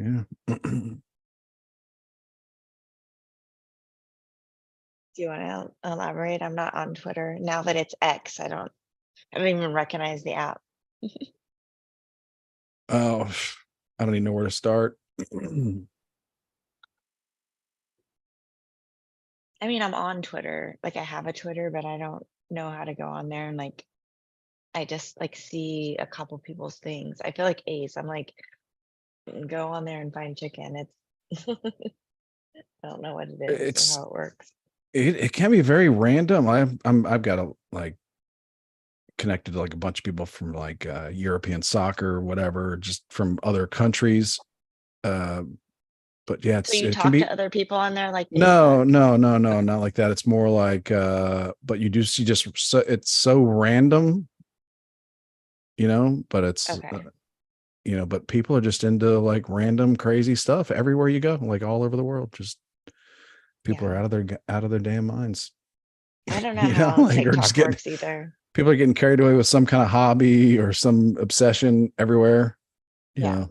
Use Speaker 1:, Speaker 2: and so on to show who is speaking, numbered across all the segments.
Speaker 1: Yeah.
Speaker 2: Do you want to elaborate? I'm not on Twitter now that it's X. I don't even recognize the app.
Speaker 1: Oh, I don't even know where to start.
Speaker 2: I mean, I'm on Twitter. Like I have a Twitter, but I don't know how to go on there and like I just like see a couple people's things. I feel like Ace. I'm like, go on there and find chicken. It's I don't know what it is or
Speaker 1: It's
Speaker 2: how it works.
Speaker 1: it can be very random. I've got a like connected to like a bunch of people from like European soccer or whatever, just from other countries. Uh, but yeah,
Speaker 2: So you
Speaker 1: it can
Speaker 2: talk to
Speaker 1: be
Speaker 2: other people on there like
Speaker 1: no,
Speaker 2: Facebook?
Speaker 1: no, no, no, not like that. It's more like but you do see just so it's so random, but it's
Speaker 2: Okay.
Speaker 1: but people are just into like random crazy stuff everywhere you go, like all over the world. Just people are
Speaker 2: Yeah.
Speaker 1: out of their damn minds.
Speaker 2: I don't know how
Speaker 1: Like or just
Speaker 2: TikTok
Speaker 1: getting
Speaker 2: works either.
Speaker 1: people are getting carried away with some kind of hobby or some obsession everywhere.
Speaker 2: Yeah.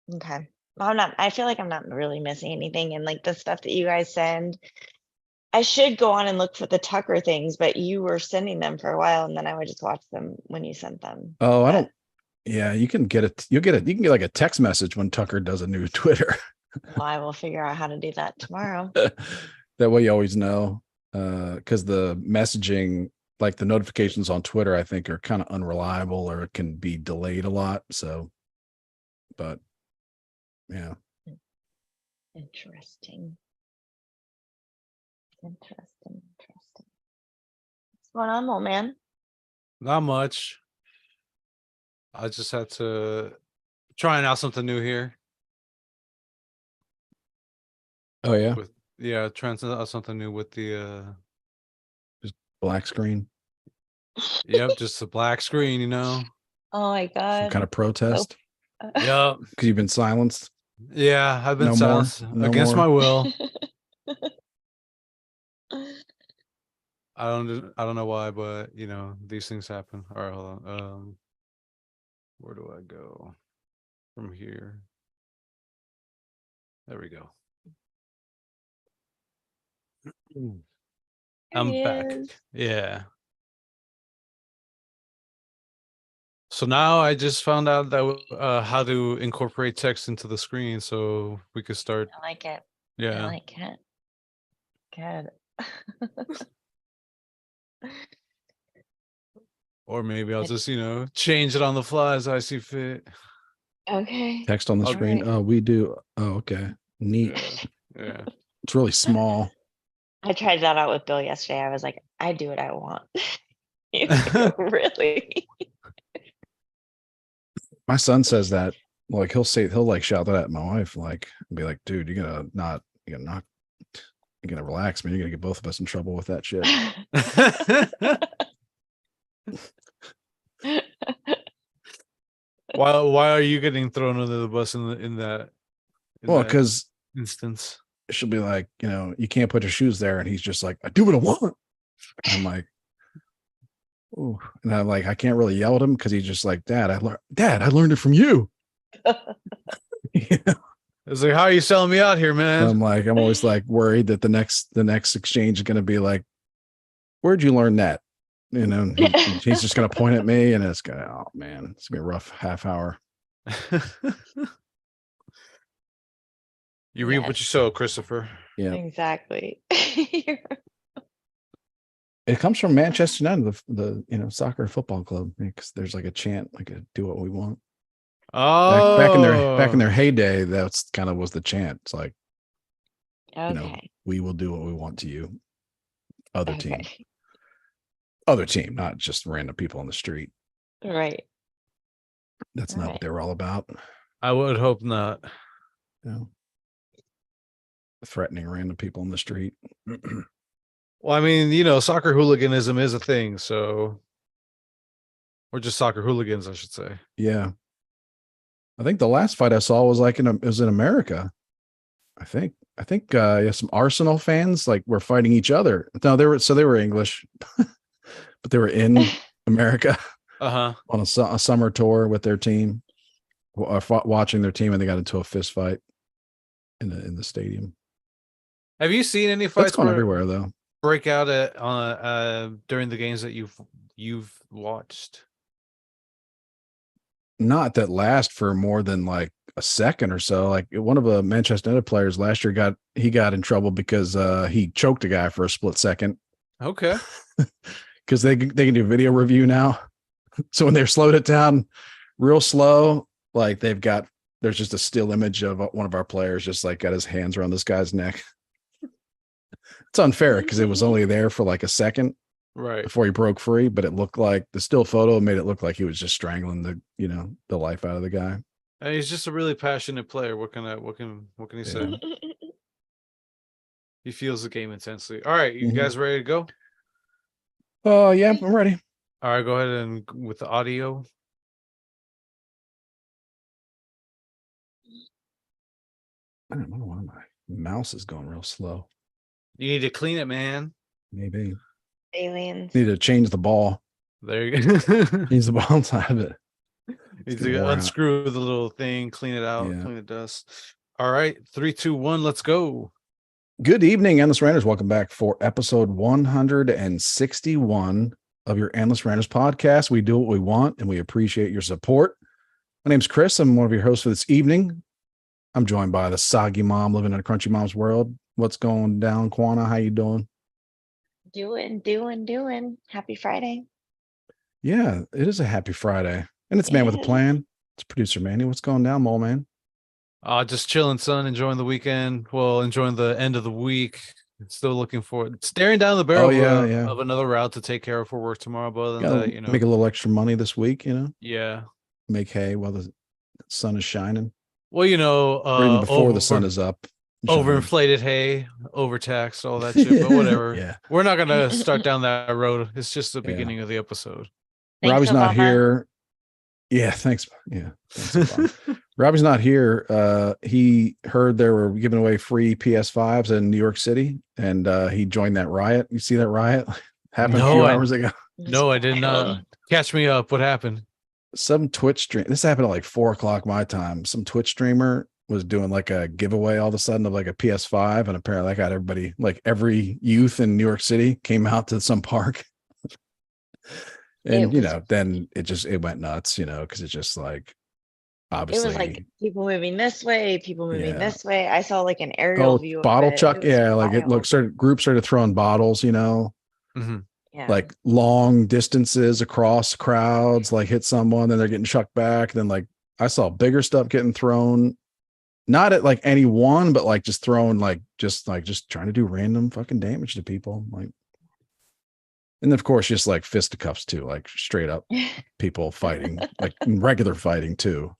Speaker 1: Yeah.
Speaker 2: Okay. Well, I feel like I'm not really missing anything. And like the stuff that you guys send, I should go on and look for the Tucker things, but you were sending them for a while and then I would just watch them when you sent them.
Speaker 1: Oh, I
Speaker 2: But
Speaker 1: don't. Yeah, you can get it. You'll get it. You can get like a text message when Tucker does a new Twitter.
Speaker 2: well, I will figure out how to do that tomorrow.
Speaker 1: That way you always know. Because the messaging, like the notifications on Twitter, I think are kind of unreliable or it can be delayed a lot. So, but yeah.
Speaker 2: Interesting. Interesting. What's going on, old man?
Speaker 3: Not much. I just had to trying out something new here.
Speaker 1: Oh yeah.
Speaker 3: Trying out something new with the
Speaker 1: Black screen.
Speaker 3: just a black screen,
Speaker 2: Oh my
Speaker 1: Some
Speaker 2: God.
Speaker 1: kind of protest.
Speaker 3: Yep.
Speaker 1: Because you've been silenced.
Speaker 3: Yeah, I've been
Speaker 1: No more.
Speaker 3: silenced
Speaker 1: No
Speaker 3: against
Speaker 1: more.
Speaker 3: my will. I don't know why, but these things happen. All right, hold on. Where do I go from here? There we go. I'm back. Yeah. So now I just found out that how to incorporate text into the screen, so we could start.
Speaker 2: I like it.
Speaker 3: Yeah.
Speaker 2: I like it. Good.
Speaker 3: Or maybe I'll just change it on the fly as I see fit.
Speaker 2: Okay.
Speaker 1: Text on the screen.
Speaker 2: Right.
Speaker 1: Oh, we do. Oh, okay. Neat.
Speaker 3: Yeah.
Speaker 1: It's really small.
Speaker 2: I tried that out with Bill yesterday. I was like, I do what I want. He's like, really?
Speaker 1: My son says that. Like he'll like shout that at my wife, like be like, dude, you're gonna relax, man. You're gonna get both of us in trouble with that shit.
Speaker 3: Why are you getting thrown under the bus in that
Speaker 1: Because
Speaker 3: instance?
Speaker 1: She'll be like, you can't put your shoes there, and he's just like, I do what I want. And I'm like, oh, and I'm like, I can't really yell at him because he's just like, Dad, I learned it from you.
Speaker 3: It's like, how are you selling me out here, man?
Speaker 1: I'm like, I'm always like worried that the next exchange is going to be like, where'd you learn that? He's just going to point at me, and it's going to, oh man, it's going to be a rough half hour.
Speaker 3: You reap what you sow, Christopher.
Speaker 1: Yeah,
Speaker 2: exactly.
Speaker 1: It comes from Manchester United, the soccer football club, because there's like a chant, like a do what we want.
Speaker 3: Oh,
Speaker 1: back in their heyday, that's kind of was the chant. It's like,
Speaker 2: Okay.
Speaker 1: we will do what we want to you. Other team, not just random people on the street.
Speaker 2: Right.
Speaker 1: That's not what they were all about.
Speaker 3: I would hope not.
Speaker 1: Threatening random people on the street.
Speaker 3: Well, I mean, soccer hooliganism is a thing, so or just soccer hooligans, I should say.
Speaker 1: Yeah. I think the last fight I saw was like it was in America. I think some Arsenal fans like were fighting each other. No, they were English, but they were in America on a summer tour with their team. watching their team, and they got into a fist fight in the stadium.
Speaker 3: Have you seen any
Speaker 1: That's
Speaker 3: fights
Speaker 1: gone everywhere though.
Speaker 3: break out during the games that you've watched?
Speaker 1: Not that last for more than like a second or so. Like one of the Manchester United players last year got in trouble because he choked a guy for a split second.
Speaker 3: Okay.
Speaker 1: Because they can do video review now. So when they're slowed it down real slow, like there's just a still image of one of our players just like got his hands around this guy's neck. It's unfair because it was only there for like a second
Speaker 3: Right.
Speaker 1: before he broke free, but it looked like the still photo made it look like he was just strangling the life out of the guy.
Speaker 3: And he's just a really passionate player. What can he say? He feels the game intensely. All right, you guys ready to go?
Speaker 1: Oh yeah, I'm ready.
Speaker 3: All right, go ahead and with the audio.
Speaker 1: I don't know why my mouse is going real slow.
Speaker 3: You need to clean it, man.
Speaker 1: Maybe
Speaker 2: Aliens.
Speaker 1: need to change the ball.
Speaker 3: There you go.
Speaker 1: Change the ball inside of it.
Speaker 3: Need to unscrew the little thing, clean it out, clean the dust. All right, 3, 2, 1, let's go.
Speaker 1: Good evening, Endless Ranters. Welcome back for episode 161 of your Endless Ranters podcast. We do what we want, and we appreciate your support. My name's Chris. I'm one of your hosts for this evening. I'm joined by the soggy mom living in a crunchy mom's world. What's going down, Quana? How you doing?
Speaker 2: Doing. Happy Friday.
Speaker 1: Yeah, it is a happy Friday. And it's Man with a Plan. It's producer Manny. What's going down, mole man?
Speaker 3: Just chilling, son. Enjoying the weekend. Well, enjoying the end of the week. Still looking forward. Staring down the barrel of another route to take care of for work tomorrow. But other than that,
Speaker 1: make a little extra money this week,
Speaker 3: Yeah.
Speaker 1: Make hay while the sun is shining.
Speaker 3: Well,
Speaker 1: or even before the sun is up.
Speaker 3: Overinflated hay, overtaxed, all that shit. But whatever.
Speaker 1: Yeah.
Speaker 3: We're not gonna start down that road. It's just the beginning of the episode.
Speaker 2: Thanks,
Speaker 1: Robbie's
Speaker 2: Obama.
Speaker 1: not here. Yeah, thanks. Yeah. Thanks, Robbie's not here. He heard they were giving away free PS5s in New York City, and he joined that riot. You see that riot happened a few hours ago?
Speaker 3: No, I did not. Catch me up. What happened?
Speaker 1: Some Twitch stream. This happened at like 4:00 my time. Some Twitch streamer was doing like a giveaway all of a sudden of like a PS5, and apparently that got everybody, like every youth in New York City, came out to some park. And then it went nuts, because it's just like obviously
Speaker 2: it was like people moving this way, people moving this way. I saw like an aerial view
Speaker 1: bottle
Speaker 2: of it.
Speaker 1: chuck. Groups started throwing bottles, like long distances across crowds, like hit someone, then they're getting chucked back. Then like I saw bigger stuff getting thrown, not at like any one, but like just thrown, just trying to do random fucking damage to people, like. And of course, just like fisticuffs too, like straight up people fighting, like regular fighting too.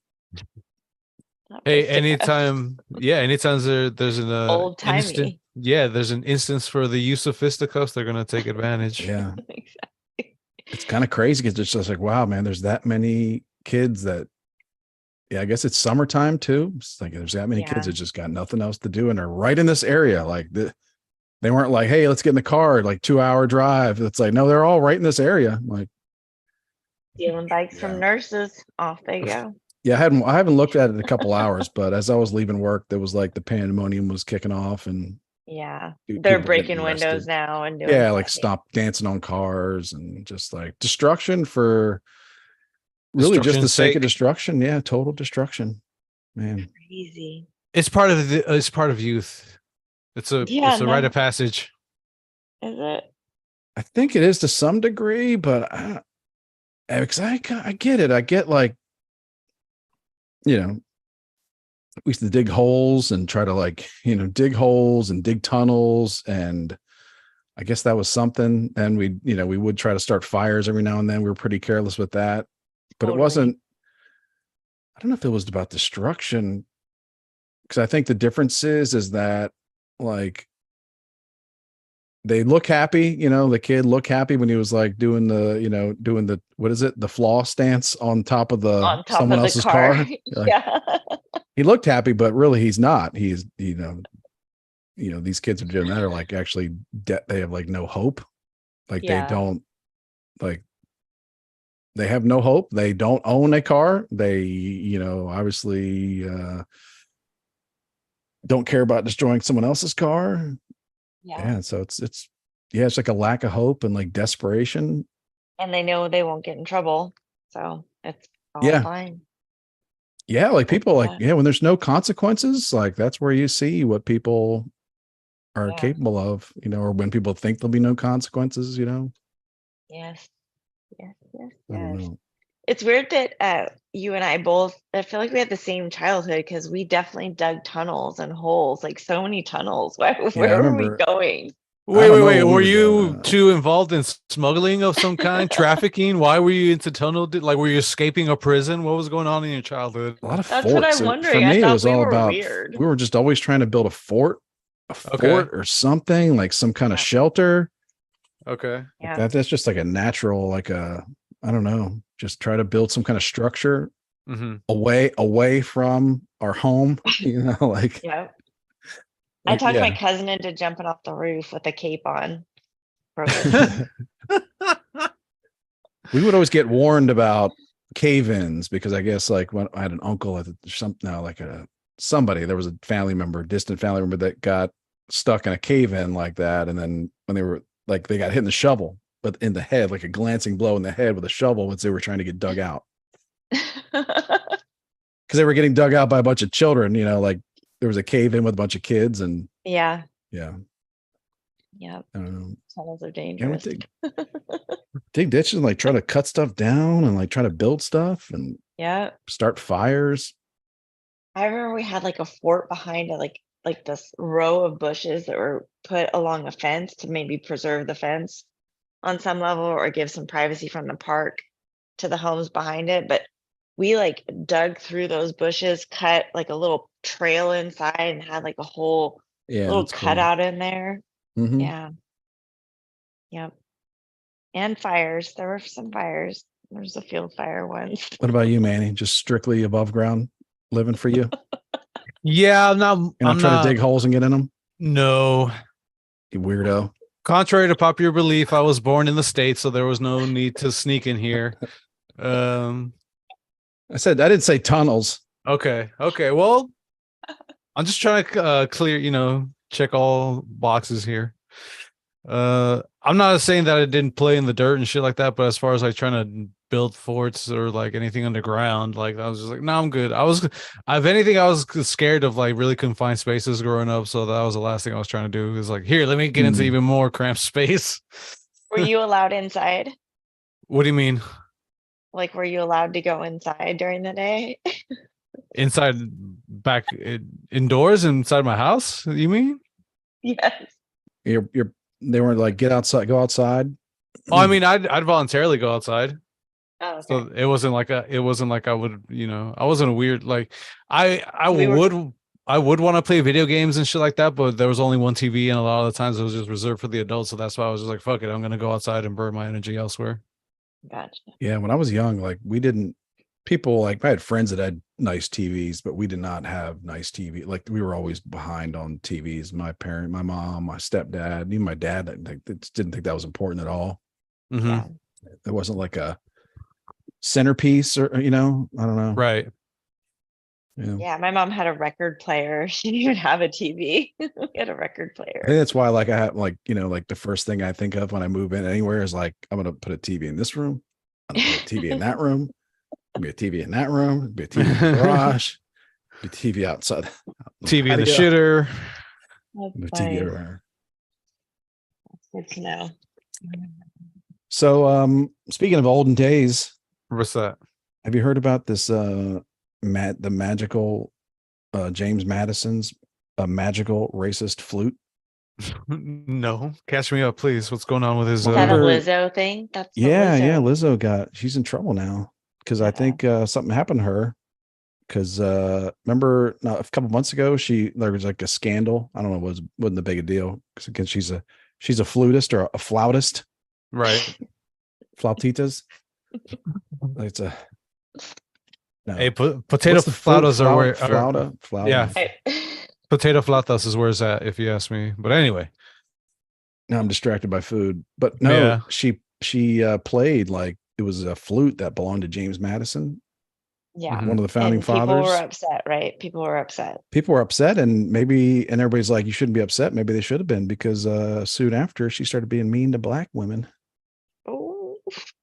Speaker 3: Hey, anytime there's an
Speaker 2: old timey.
Speaker 3: There's an instance for the use of fisticuffs, they're gonna take advantage.
Speaker 1: Yeah,
Speaker 2: exactly.
Speaker 1: It's kind of crazy because it's just like, wow, man, there's that many kids that. Yeah, I guess it's summertime too. It's like there's that many kids that just got nothing else to do, and they're right in this area, like They weren't like, hey, let's get in the car, like 2-hour drive. It's like, no, they're all right in this area. Like
Speaker 2: stealing bikes from nurses. Off they go.
Speaker 1: Yeah, I haven't looked at it in a couple hours, but as I was leaving work, there was like the pandemonium was kicking off, and
Speaker 2: they're breaking windows now and doing
Speaker 1: like stop dancing on cars and just like destruction for really just the sake of destruction. Yeah, total destruction, man.
Speaker 2: Crazy.
Speaker 3: It's part of youth. It's a rite of passage.
Speaker 2: Is it?
Speaker 1: I think it is to some degree, but I get it. I get like, we used to dig holes and try to like, dig holes and dig tunnels. And I guess that was something. And we would try to start fires every now and then. We were pretty careless with that, but It wasn't, I don't know if it was about destruction. Cause I think the difference is that, like, they look happy, the kid looked happy when he was like doing the what is it, the floss dance on top of someone else's car. Like, he looked happy, but really he's not. He's these kids are doing that are like actually they have like no hope, like they don't, like they have no hope. They don't own a car. They, obviously don't care about destroying someone else's car.
Speaker 2: Yeah.
Speaker 1: Yeah. So it's like a lack of hope and like desperation.
Speaker 2: And they know they won't get in trouble. So it's all
Speaker 1: Yeah.
Speaker 2: fine.
Speaker 1: Yeah. Like people like,
Speaker 2: Yeah.
Speaker 1: when there's no consequences, like that's where you see what people are
Speaker 2: Yeah.
Speaker 1: capable of, or when people think there'll be no consequences,
Speaker 2: Yes. Yes. Yes.
Speaker 1: I don't
Speaker 2: Yes.
Speaker 1: know.
Speaker 2: It's weird that you and I both, I feel like we had the same childhood because we definitely dug tunnels and holes, like so many tunnels.
Speaker 1: Yeah, I
Speaker 2: Where were we
Speaker 1: remember.
Speaker 2: going?
Speaker 1: I
Speaker 3: Wait,
Speaker 1: don't
Speaker 3: wait,
Speaker 1: know
Speaker 3: wait.
Speaker 1: what we
Speaker 3: Were
Speaker 1: were
Speaker 3: you
Speaker 1: doing.
Speaker 3: too involved in smuggling of some kind, trafficking? Why were you into tunnel? Like, were you escaping a prison? What was going on in your childhood?
Speaker 1: A lot of
Speaker 2: That's what
Speaker 1: forts.
Speaker 2: I'm
Speaker 1: For
Speaker 2: wondering. I
Speaker 1: me, it
Speaker 2: thought
Speaker 1: was
Speaker 2: we
Speaker 1: all
Speaker 2: were
Speaker 1: about,
Speaker 2: weird.
Speaker 1: we were just always trying to build a
Speaker 3: Okay.
Speaker 1: fort or something, like some kind of
Speaker 2: Yeah.
Speaker 1: shelter.
Speaker 3: Okay.
Speaker 1: Like
Speaker 2: Yeah.
Speaker 1: that's just like a natural, I don't know, just try to build some kind of structure
Speaker 3: Mm-hmm.
Speaker 1: away from our home, like,
Speaker 2: Yeah. I talked my
Speaker 1: yeah.
Speaker 2: cousin into jumping off the roof with a cape on. Broke it.
Speaker 1: We would always get warned about cave-ins because I guess like when I had an uncle at somebody, there was a family member, distant family member that got stuck in a cave-in like that. And then when they were like, they got hit in the shovel, but in the head, like a glancing blow in the head with a shovel once they were trying to get dug out. Because they were getting dug out by a bunch of children, like there was a cave-in with a bunch of kids and
Speaker 2: Yeah.
Speaker 1: yeah.
Speaker 2: Yeah.
Speaker 1: I don't know.
Speaker 2: Tunnels are
Speaker 1: Yeah,
Speaker 2: dangerous.
Speaker 1: dig ditches and like try to cut stuff down and like try to build stuff and
Speaker 2: Yeah.
Speaker 1: start fires.
Speaker 2: I remember we had like a fort behind it, like this row of bushes that were put along a fence to maybe preserve the fence on some level or give some privacy from the park to the homes behind it. But we like dug through those bushes, cut like a little trail inside and had like a whole
Speaker 1: Yeah,
Speaker 2: little
Speaker 1: that's cool.
Speaker 2: cutout in there.
Speaker 1: Mhm.
Speaker 2: Yeah. Yep. And fires. There were some fires. There was a field fire once.
Speaker 1: What about you, Manny? Just strictly above ground living for you?
Speaker 3: Yeah, I'm not.
Speaker 1: You're not
Speaker 3: I'm
Speaker 1: trying
Speaker 3: not.
Speaker 1: to dig holes and get in them?
Speaker 3: No.
Speaker 1: You weirdo.
Speaker 3: Contrary to popular belief, I was born in the States, so there was no need to sneak in here. Um.
Speaker 1: I didn't say tunnels.
Speaker 3: Okay. Okay. Well, I'm just trying to clear, check all boxes here. I'm not saying that I didn't play in the dirt and shit like that, but as far as like trying to build forts or like anything underground, like I was just like, no, I'm good. If anything, I was scared of like really confined spaces growing up, so that was the last thing I was trying to do. Is like, here, let me get into even more cramped space.
Speaker 2: Were you allowed inside?
Speaker 3: What do you mean?
Speaker 2: Like, were you allowed to go inside during the day?
Speaker 3: Inside, indoors, inside my house? You mean?
Speaker 2: Yes.
Speaker 1: They weren't like get outside, go outside.
Speaker 3: Oh, I mean, I'd voluntarily go outside.
Speaker 2: Oh, okay.
Speaker 3: So it wasn't like I would, I wasn't a weird, like I
Speaker 2: We were-
Speaker 3: would want to play video games and shit like that, but there was only one TV and a lot of the times it was just reserved for the adults. So that's why I was just like, fuck it, I'm gonna go outside and burn my energy elsewhere.
Speaker 2: Gotcha.
Speaker 1: Yeah, when I was young, like I had friends that had nice TVs, but we did not have nice TV. Like we were always behind on TVs. My mom, my stepdad, even my dad, didn't think that was important at all.
Speaker 3: Mm-hmm.
Speaker 2: Yeah.
Speaker 1: It wasn't like a centerpiece or, I don't know.
Speaker 3: Right.
Speaker 2: Yeah, my mom had a record player. She didn't even have a TV. We had a record
Speaker 1: I think
Speaker 2: player.
Speaker 1: that's why like I have like, like the first thing I think of when I move in anywhere is like, I'm going to put a TV in this room. I'm going to put a TV in that room. Be a TV in that room, be a TV in the garage, be a TV outside,
Speaker 3: TV in the
Speaker 1: patio,
Speaker 3: shitter.
Speaker 1: be a
Speaker 2: That's
Speaker 1: TV
Speaker 2: nice.
Speaker 1: everywhere.
Speaker 2: Good to know.
Speaker 1: So, speaking of olden days,
Speaker 3: What's that?
Speaker 1: have you heard about this? The magical James Madison's magical racist flute.
Speaker 3: No, catch me up, please. What's going on with his?
Speaker 2: Is that a
Speaker 1: Remember-
Speaker 2: Lizzo thing? That's the
Speaker 1: Yeah,
Speaker 2: Lizzo.
Speaker 1: Lizzo she's in trouble now because I
Speaker 2: Yeah.
Speaker 1: think something happened to her. Because remember, a couple months ago, there was like a scandal. I don't know, wasn't a big a deal because again, she's a flutist or a flautist,
Speaker 3: Right.
Speaker 1: flautitas. It's a no.
Speaker 3: Hey, potato
Speaker 1: What's the flute?
Speaker 3: flautas are where
Speaker 1: Flauta.
Speaker 3: Yeah.
Speaker 2: Hey.
Speaker 3: potato flautas is where it's at, if you ask me. But anyway,
Speaker 1: Now I'm distracted by food. But no,
Speaker 3: Yeah.
Speaker 1: she played like it was a flute that belonged to James Madison,
Speaker 2: Yeah.
Speaker 3: Mhm.
Speaker 1: one of the founding
Speaker 2: And people were
Speaker 1: fathers.
Speaker 2: upset, right? People were upset.
Speaker 1: People were upset, and everybody's like, you shouldn't be upset. Maybe they should have been, because soon after she started being mean to black women.
Speaker 2: Oh,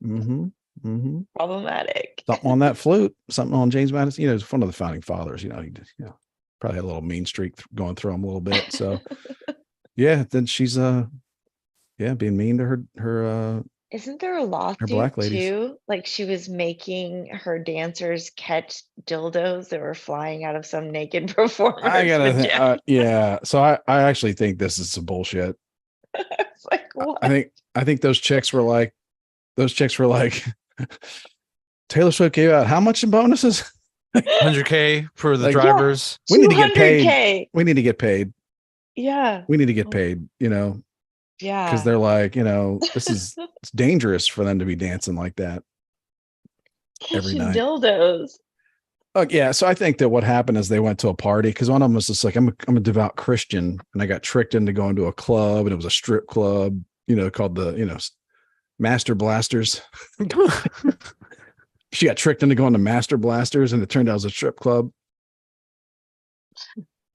Speaker 1: Mm-hmm. Mm-hmm.
Speaker 2: problematic.
Speaker 1: Something on that flute, something on James Madison. It's one of the founding fathers. He probably had a little mean streak going through him a little bit. So yeah, then she's being mean to her
Speaker 2: Isn't there a lawsuit
Speaker 1: black ladies.
Speaker 2: too? Like she was making her dancers catch dildos that were flying out of some naked performer's
Speaker 1: I gotta
Speaker 2: vagina.
Speaker 1: yeah. So I actually think this is some bullshit.
Speaker 2: It's like what?
Speaker 1: I think those chicks were like Taylor Swift gave out how much in bonuses?
Speaker 3: 100K for the
Speaker 1: Like,
Speaker 3: drivers.
Speaker 1: We need to get paid.
Speaker 2: 200K.
Speaker 1: We need to get paid.
Speaker 2: Yeah.
Speaker 1: We need to get paid, because
Speaker 2: Yeah.
Speaker 1: they're like, this is it's dangerous for them to be dancing like that every
Speaker 2: Catching
Speaker 1: night.
Speaker 2: dildos.
Speaker 1: Oh yeah. So I think that what happened is they went to a party, because one of them was just like, I'm a devout Christian, and I got tricked into going to a club, and it was a strip club, called the, Master Blasters. She got tricked into going to Master Blasters, and it turned out it was a strip club.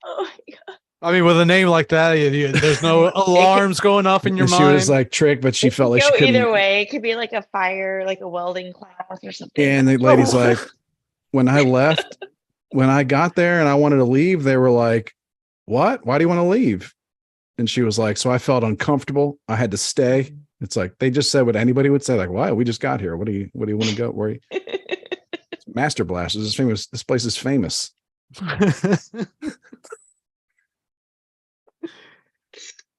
Speaker 2: Oh my God.
Speaker 3: I mean, with a name like that, there's no alarms going off in your
Speaker 1: And
Speaker 3: mind.
Speaker 1: she was like tricked, but she
Speaker 2: It
Speaker 1: felt
Speaker 2: could
Speaker 1: like she
Speaker 2: go
Speaker 1: couldn't.
Speaker 2: either way. It could be like a fire, like a welding class or something.
Speaker 1: And the lady's like, when I left, when I got there and I wanted to leave, they were like, what? Why do you want to leave? And she was like, so I felt uncomfortable. I had to stay. It's like, they just said what anybody would say. Like, why? We just got here. What do you want to go? Where? Master Blasters is famous. This place is famous.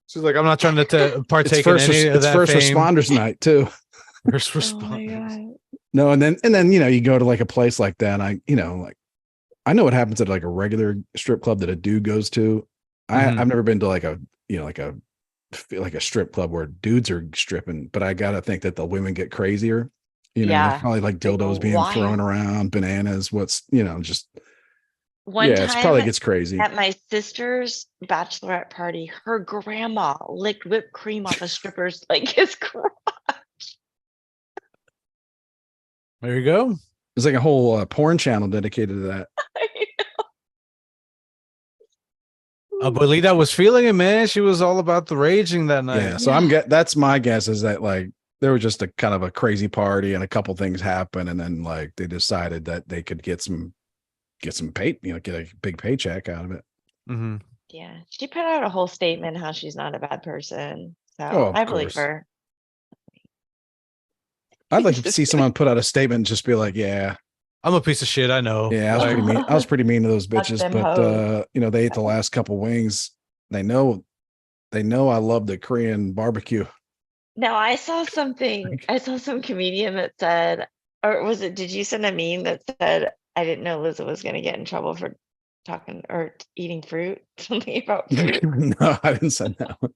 Speaker 3: She's like, I'm not trying to partake in any of
Speaker 1: it's
Speaker 3: that
Speaker 1: first
Speaker 3: fame.
Speaker 1: responders night too.
Speaker 3: First
Speaker 2: Oh my
Speaker 3: responders.
Speaker 2: God.
Speaker 1: No, and then you go to like a place like that. And I know what happens at like a regular strip club that a dude goes to.
Speaker 3: Mhm.
Speaker 1: I've never been to like a strip club where dudes are stripping, but I gotta think that the women get crazier.
Speaker 2: Yeah.
Speaker 1: There's probably like
Speaker 2: They go
Speaker 1: dildos being thrown
Speaker 2: wild.
Speaker 1: around, bananas. What's just
Speaker 2: One
Speaker 1: it's probably
Speaker 2: time
Speaker 1: gets crazy.
Speaker 2: at my sister's bachelorette party, her grandma licked whipped cream off a stripper's like his crotch.
Speaker 3: There you go.
Speaker 1: There's like a whole porn channel dedicated to that.
Speaker 3: Bolita was feeling it, man. She was all about the raging that night.
Speaker 1: Yeah, so that's my guess, is that like there was just a kind of a crazy party and a couple things happened, and then like they decided that they could get some pay, get a big paycheck out of it.
Speaker 3: Mm-hmm.
Speaker 2: Yeah, she put out a whole statement how she's not a bad person. So
Speaker 1: Of
Speaker 2: I believe
Speaker 1: course.
Speaker 2: her.
Speaker 1: I'd like to see someone put out a statement and just be like, yeah,
Speaker 3: I'm a piece of shit. I know.
Speaker 1: I was pretty mean. I was pretty mean to those
Speaker 2: Fuck
Speaker 1: bitches,
Speaker 2: them
Speaker 1: but
Speaker 2: hoes.
Speaker 1: they ate the last couple wings. They know I love the Korean barbecue.
Speaker 2: Now I saw something. I saw some comedian that said, or did you send a meme that said, I didn't know Liza was going to get in trouble for talking or eating fruit? Something about fruit.
Speaker 1: No, I didn't send that one.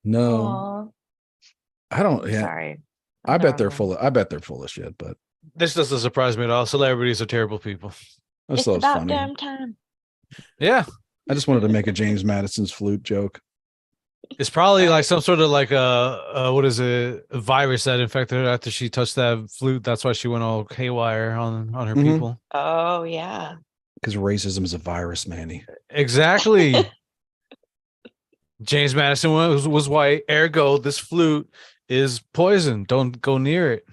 Speaker 1: No,
Speaker 2: Aw,
Speaker 1: I don't. Yeah,
Speaker 2: sorry.
Speaker 1: I bet they're
Speaker 2: full.
Speaker 1: I bet they're full of shit, but
Speaker 3: This doesn't surprise me at all. Celebrities are terrible people.
Speaker 1: I
Speaker 2: It's
Speaker 1: just thought it was
Speaker 2: about
Speaker 1: funny.
Speaker 2: damn time.
Speaker 3: Yeah.
Speaker 1: I just wanted to make a James Madison's flute joke.
Speaker 3: It's probably like
Speaker 2: Right.
Speaker 3: some sort of like what is it, a virus that infected her after she touched that flute. That's why she went all haywire on her
Speaker 1: Mhm.
Speaker 3: people.
Speaker 2: Oh yeah.
Speaker 1: Because racism is a virus, Manny.
Speaker 3: Exactly. James Madison was white. Ergo, this flute is poison. Don't go near it.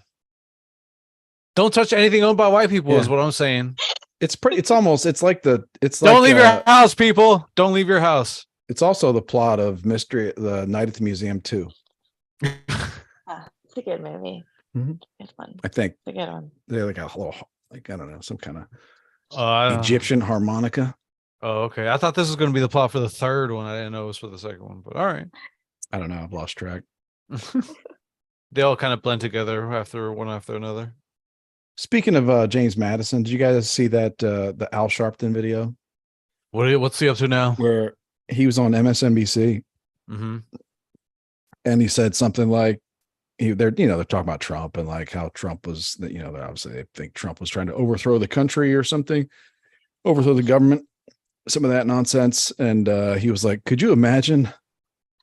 Speaker 3: Don't touch anything owned by white people, is
Speaker 1: Yeah.
Speaker 3: what I'm saying.
Speaker 1: It's pretty. It's almost. It's like
Speaker 3: Don't
Speaker 1: like,
Speaker 3: leave your house, people. Don't leave your house.
Speaker 1: It's also the plot of the Night at the Museum 2.
Speaker 2: It's a good movie.
Speaker 1: Mhm.
Speaker 2: It's fun.
Speaker 1: I think
Speaker 2: It's a good one.
Speaker 1: they're like a little, like, I don't know, some kind of
Speaker 3: Uh,
Speaker 1: Egyptian harmonica.
Speaker 3: Oh, okay. I thought this was going to be the plot for the third one. I didn't know it was for the second one, but all right.
Speaker 1: I don't know. I've lost track.
Speaker 3: They all kind of blend together one after another.
Speaker 1: Speaking of James Madison, did you guys see that the Al Sharpton video
Speaker 3: What's he up to now?
Speaker 1: where he was on MSNBC
Speaker 3: Mm-hmm.
Speaker 1: and he said something like they're talking about Trump and like how Trump was, obviously they think Trump was trying to overthrow the country or something, overthrow the government, some of that nonsense. And he was like, could you imagine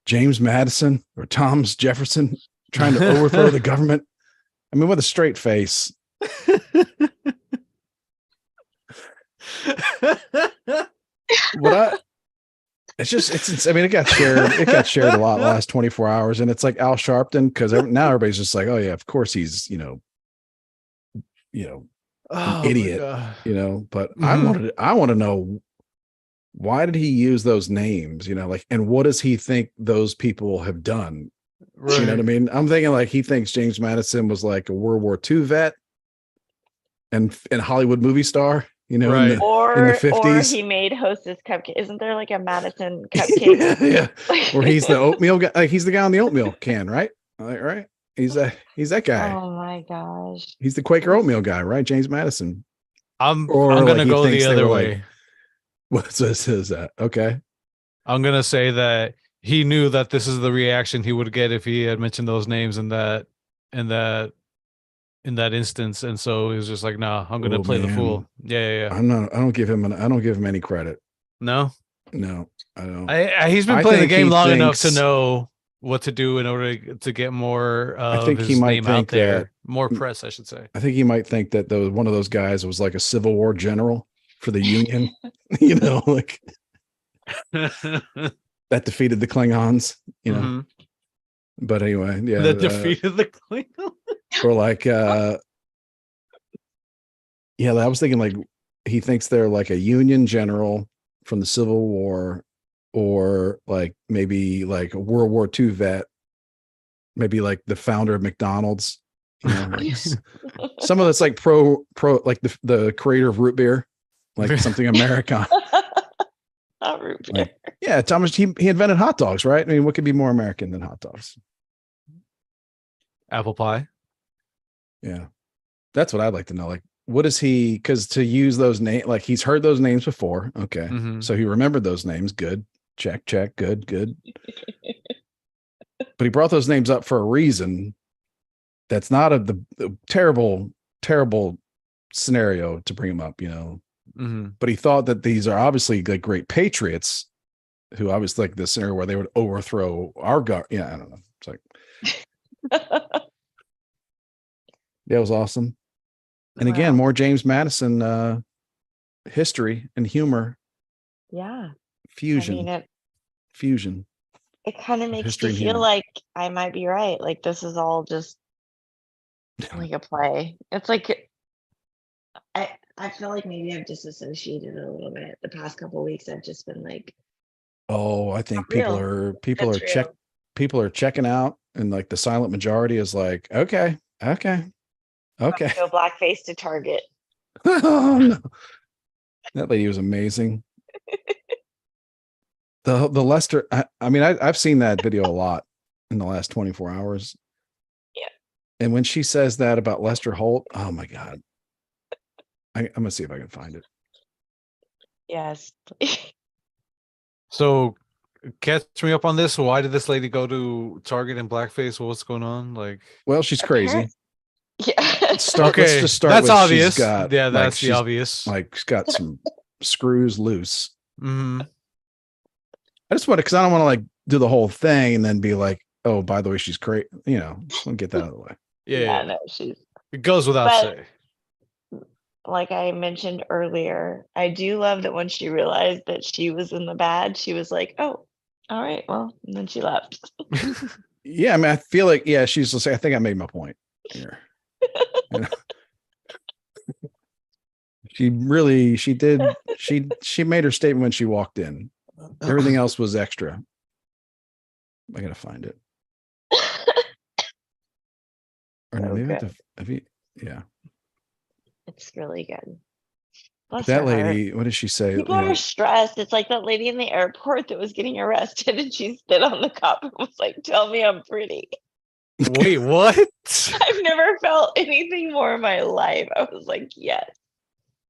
Speaker 1: James Madison or Thomas Jefferson trying to overthrow the government. I mean, with a straight face. I mean, it got shared a lot the last 24 hours. And it's like Al Sharpton, because now everybody's just like, oh yeah, of course he's, an idiot, but I want to know, why did he use those names, and what does he think those people have done?
Speaker 3: Right.
Speaker 1: You know what I mean? I'm thinking like he thinks James Madison was like a World War II vet and Hollywood movie star,
Speaker 3: Right.
Speaker 1: in the 50s.
Speaker 2: Or he made Hostess cupcake. Isn't there like a Madison cupcake?
Speaker 1: Yeah. Or he's the oatmeal guy. Like he's the guy on the oatmeal can, right? Right. He's that guy.
Speaker 2: Oh my gosh.
Speaker 1: He's the Quaker oatmeal guy, right? James Madison.
Speaker 3: I'm
Speaker 1: Or
Speaker 3: gonna
Speaker 1: he
Speaker 3: go
Speaker 1: thinks
Speaker 3: the
Speaker 1: they
Speaker 3: other
Speaker 1: were
Speaker 3: way.
Speaker 1: What says that? Okay.
Speaker 3: I'm gonna say that he knew that this is the reaction he would get if he had mentioned those names in that instance, and so he was just like, "Nah, I'm gonna play the fool." Yeah.
Speaker 1: I don't give him any credit.
Speaker 3: No,
Speaker 1: I don't.
Speaker 3: he's been
Speaker 1: I
Speaker 3: playing the
Speaker 1: think
Speaker 3: game
Speaker 1: he
Speaker 3: long enough to
Speaker 1: thinks-
Speaker 3: know what to do in order to get more of
Speaker 1: think he
Speaker 3: his
Speaker 1: might
Speaker 3: name out
Speaker 1: think
Speaker 3: there,
Speaker 1: that-
Speaker 3: more press, I should say.
Speaker 1: I think he might think that one of those guys was like a Civil War general for the Union, like that defeated the Klingons,
Speaker 3: Mhm.
Speaker 1: But anyway, yeah.
Speaker 3: That defeated the Klingon.
Speaker 1: Or like, I was thinking like he thinks they're like a Union general from the Civil War, or like maybe like a World War II vet, maybe like the founder of McDonald's, like some of that's like pro, like the creator of root beer, like something American.
Speaker 2: Not root beer.
Speaker 1: Yeah, Thomas, he invented hot dogs, right? I mean, what could be more American than hot dogs?
Speaker 3: Apple pie.
Speaker 1: Yeah. That's what I'd like to know. Like, what is he, because to use those names, like he's heard those names before. Okay.
Speaker 3: Mhm.
Speaker 1: So he remembered those names. Good. Check. Good. But he brought those names up for a reason. That's not the terrible scenario to bring him up,
Speaker 3: Mhm.
Speaker 1: But he thought that these are obviously like great patriots who obviously like the scenario where they would overthrow our government. Yeah, I don't know. It's like, yeah, it was awesome. And again,
Speaker 2: Wow.
Speaker 1: more James Madison history and humor
Speaker 2: Yeah.
Speaker 1: fusion.
Speaker 2: I mean,
Speaker 1: Fusion.
Speaker 2: it kind of makes
Speaker 1: history
Speaker 2: me
Speaker 1: and
Speaker 2: feel
Speaker 1: humor.
Speaker 2: like I might be right. Like this is all just like a play. It's like I feel like maybe I've disassociated a little bit. The past couple of weeks, I've just been like,
Speaker 1: Oh, I think
Speaker 2: real.
Speaker 1: people
Speaker 2: That's
Speaker 1: are
Speaker 2: real.
Speaker 1: people are checking out, and like the silent majority is like, okay.
Speaker 2: Go blackface to Target.
Speaker 1: Oh no. That lady was amazing. The Lester, I mean, I've seen that video a lot in the last 24 hours.
Speaker 2: Yeah.
Speaker 1: And when she says that about Lester Holt, oh my God. I'm gonna see if I can find it.
Speaker 2: Yes.
Speaker 3: So catch me up on this. Why did this lady go to Target in blackface? What's going on? Like,
Speaker 1: Well, she's crazy.
Speaker 2: Yeah.
Speaker 1: Let's
Speaker 3: okay,
Speaker 1: just start
Speaker 3: that's
Speaker 1: with
Speaker 3: obvious.
Speaker 1: She's got,
Speaker 3: Yeah,
Speaker 1: like,
Speaker 3: that's the
Speaker 1: she's-
Speaker 3: obvious.
Speaker 1: Like she's got some screws loose.
Speaker 3: Mhm.
Speaker 1: I just want to, because I don't want to like do the whole thing and then be like, oh, by the way, she's crazy. Just want to get that out of the way.
Speaker 3: Yeah,
Speaker 2: No, she's
Speaker 3: it goes without
Speaker 2: But-
Speaker 3: saying.
Speaker 2: like I mentioned earlier. I do love that when she realized that she was in the bad, she was like, "Oh, all right, well," and then she left.
Speaker 1: Yeah, I mean, I feel like, yeah, she's just like, I think I made my point here. She did. She made her statement when she walked in. Everything else was extra. I gotta find it. Or no, maybe I have to, yeah.
Speaker 2: It's really good. Bless
Speaker 1: That
Speaker 2: her heart.
Speaker 1: lady, what did she say?
Speaker 2: People are stressed. It's like that lady in the airport that was getting arrested and she spit on the cop and was like, "Tell me I'm pretty."
Speaker 3: Wait, what?
Speaker 2: I've never felt anything more in my life. I was like, yes.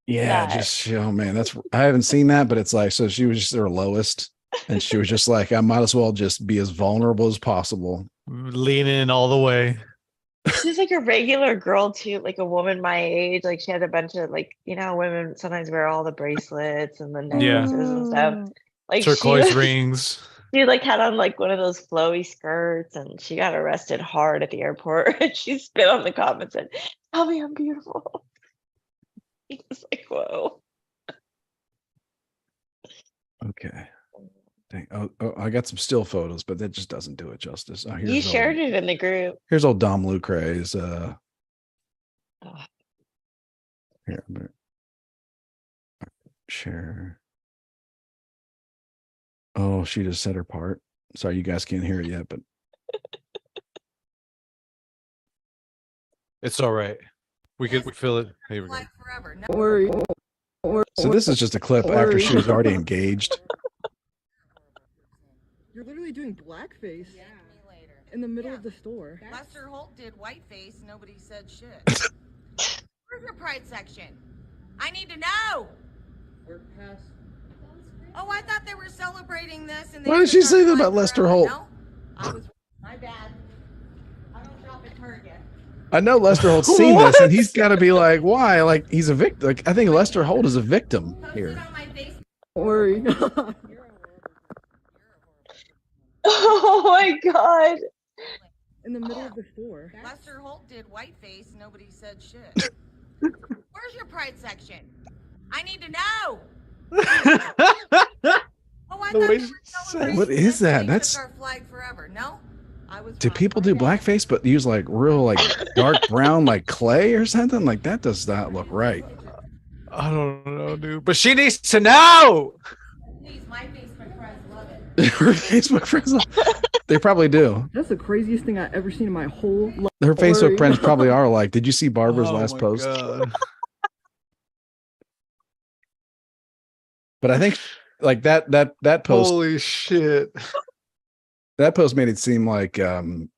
Speaker 1: Yeah,
Speaker 2: that.
Speaker 1: just oh man, I haven't seen that, but it's like, so she was just her lowest, and she was just like, I might as well just be as vulnerable as possible.
Speaker 3: Lean in all the way.
Speaker 2: She's like a regular girl too, like a woman my age. Like she had a bunch of like, women sometimes wear all the bracelets and the necklaces and stuff. Like
Speaker 3: Turquoise rings.
Speaker 2: She like had on like one of those flowy skirts, and she got arrested hard at the airport. And she spit on the cop and said, "Tell me I'm beautiful." He was like, "Whoa."
Speaker 1: Okay. Dang. Oh, I got some still photos, but that just doesn't do it justice. Oh,
Speaker 2: You shared it in the group.
Speaker 1: Here's old Dom Lucre's.
Speaker 2: Oh.
Speaker 1: Here, I'm gonna share. Oh, she just said her part. Sorry, you guys can't hear it yet, but
Speaker 3: It's all right. We feel it. Here we go.
Speaker 4: Forever. No worry.
Speaker 1: so this is just a clip after she was already engaged.
Speaker 5: You're literally doing blackface
Speaker 4: Me later.
Speaker 5: in the middle of the store.
Speaker 4: Lester Holt did whiteface. Nobody said shit. Where's your pride section? I need to know.
Speaker 5: We're past.
Speaker 4: Oh, I thought they were celebrating this. And
Speaker 1: Why did she say that about Lester Holt?
Speaker 4: No, I was. My bad. I don't shop at Target.
Speaker 1: I know Lester Holt's seen this, and he's got to be like, why? Like, he's a victim. Like, I think Lester Holt is a victim
Speaker 4: Post
Speaker 1: here.
Speaker 4: it on my Facebook.
Speaker 5: Don't worry.
Speaker 2: Oh my god.
Speaker 5: In the middle of the store.
Speaker 4: Lester Holt did whiteface. Nobody said shit. Where's your pride section? I need to know. Oh, I
Speaker 3: The
Speaker 4: thought
Speaker 3: way
Speaker 4: you were
Speaker 3: she
Speaker 4: celebrating
Speaker 1: What is
Speaker 4: this and
Speaker 1: that?
Speaker 4: they
Speaker 1: That's-
Speaker 4: took our flag forever. No, I was.
Speaker 1: Do
Speaker 4: wrong.
Speaker 1: people
Speaker 4: My
Speaker 1: do
Speaker 4: bad.
Speaker 1: blackface, but use like real, like dark brown, like clay or something? Like that does not look right.
Speaker 3: I don't know, dude. But she needs to know.
Speaker 4: Please, my Facebook friends love it.
Speaker 1: Her Facebook friends, they probably do.
Speaker 5: That's the craziest thing I've ever seen in my whole life.
Speaker 1: Her Facebook
Speaker 5: Worry.
Speaker 1: friends probably are like, did you see Barbara's
Speaker 3: Oh
Speaker 1: last
Speaker 3: my
Speaker 1: post?
Speaker 3: God.
Speaker 1: But I think like that post,
Speaker 3: Holy shit.
Speaker 1: that post made it seem like,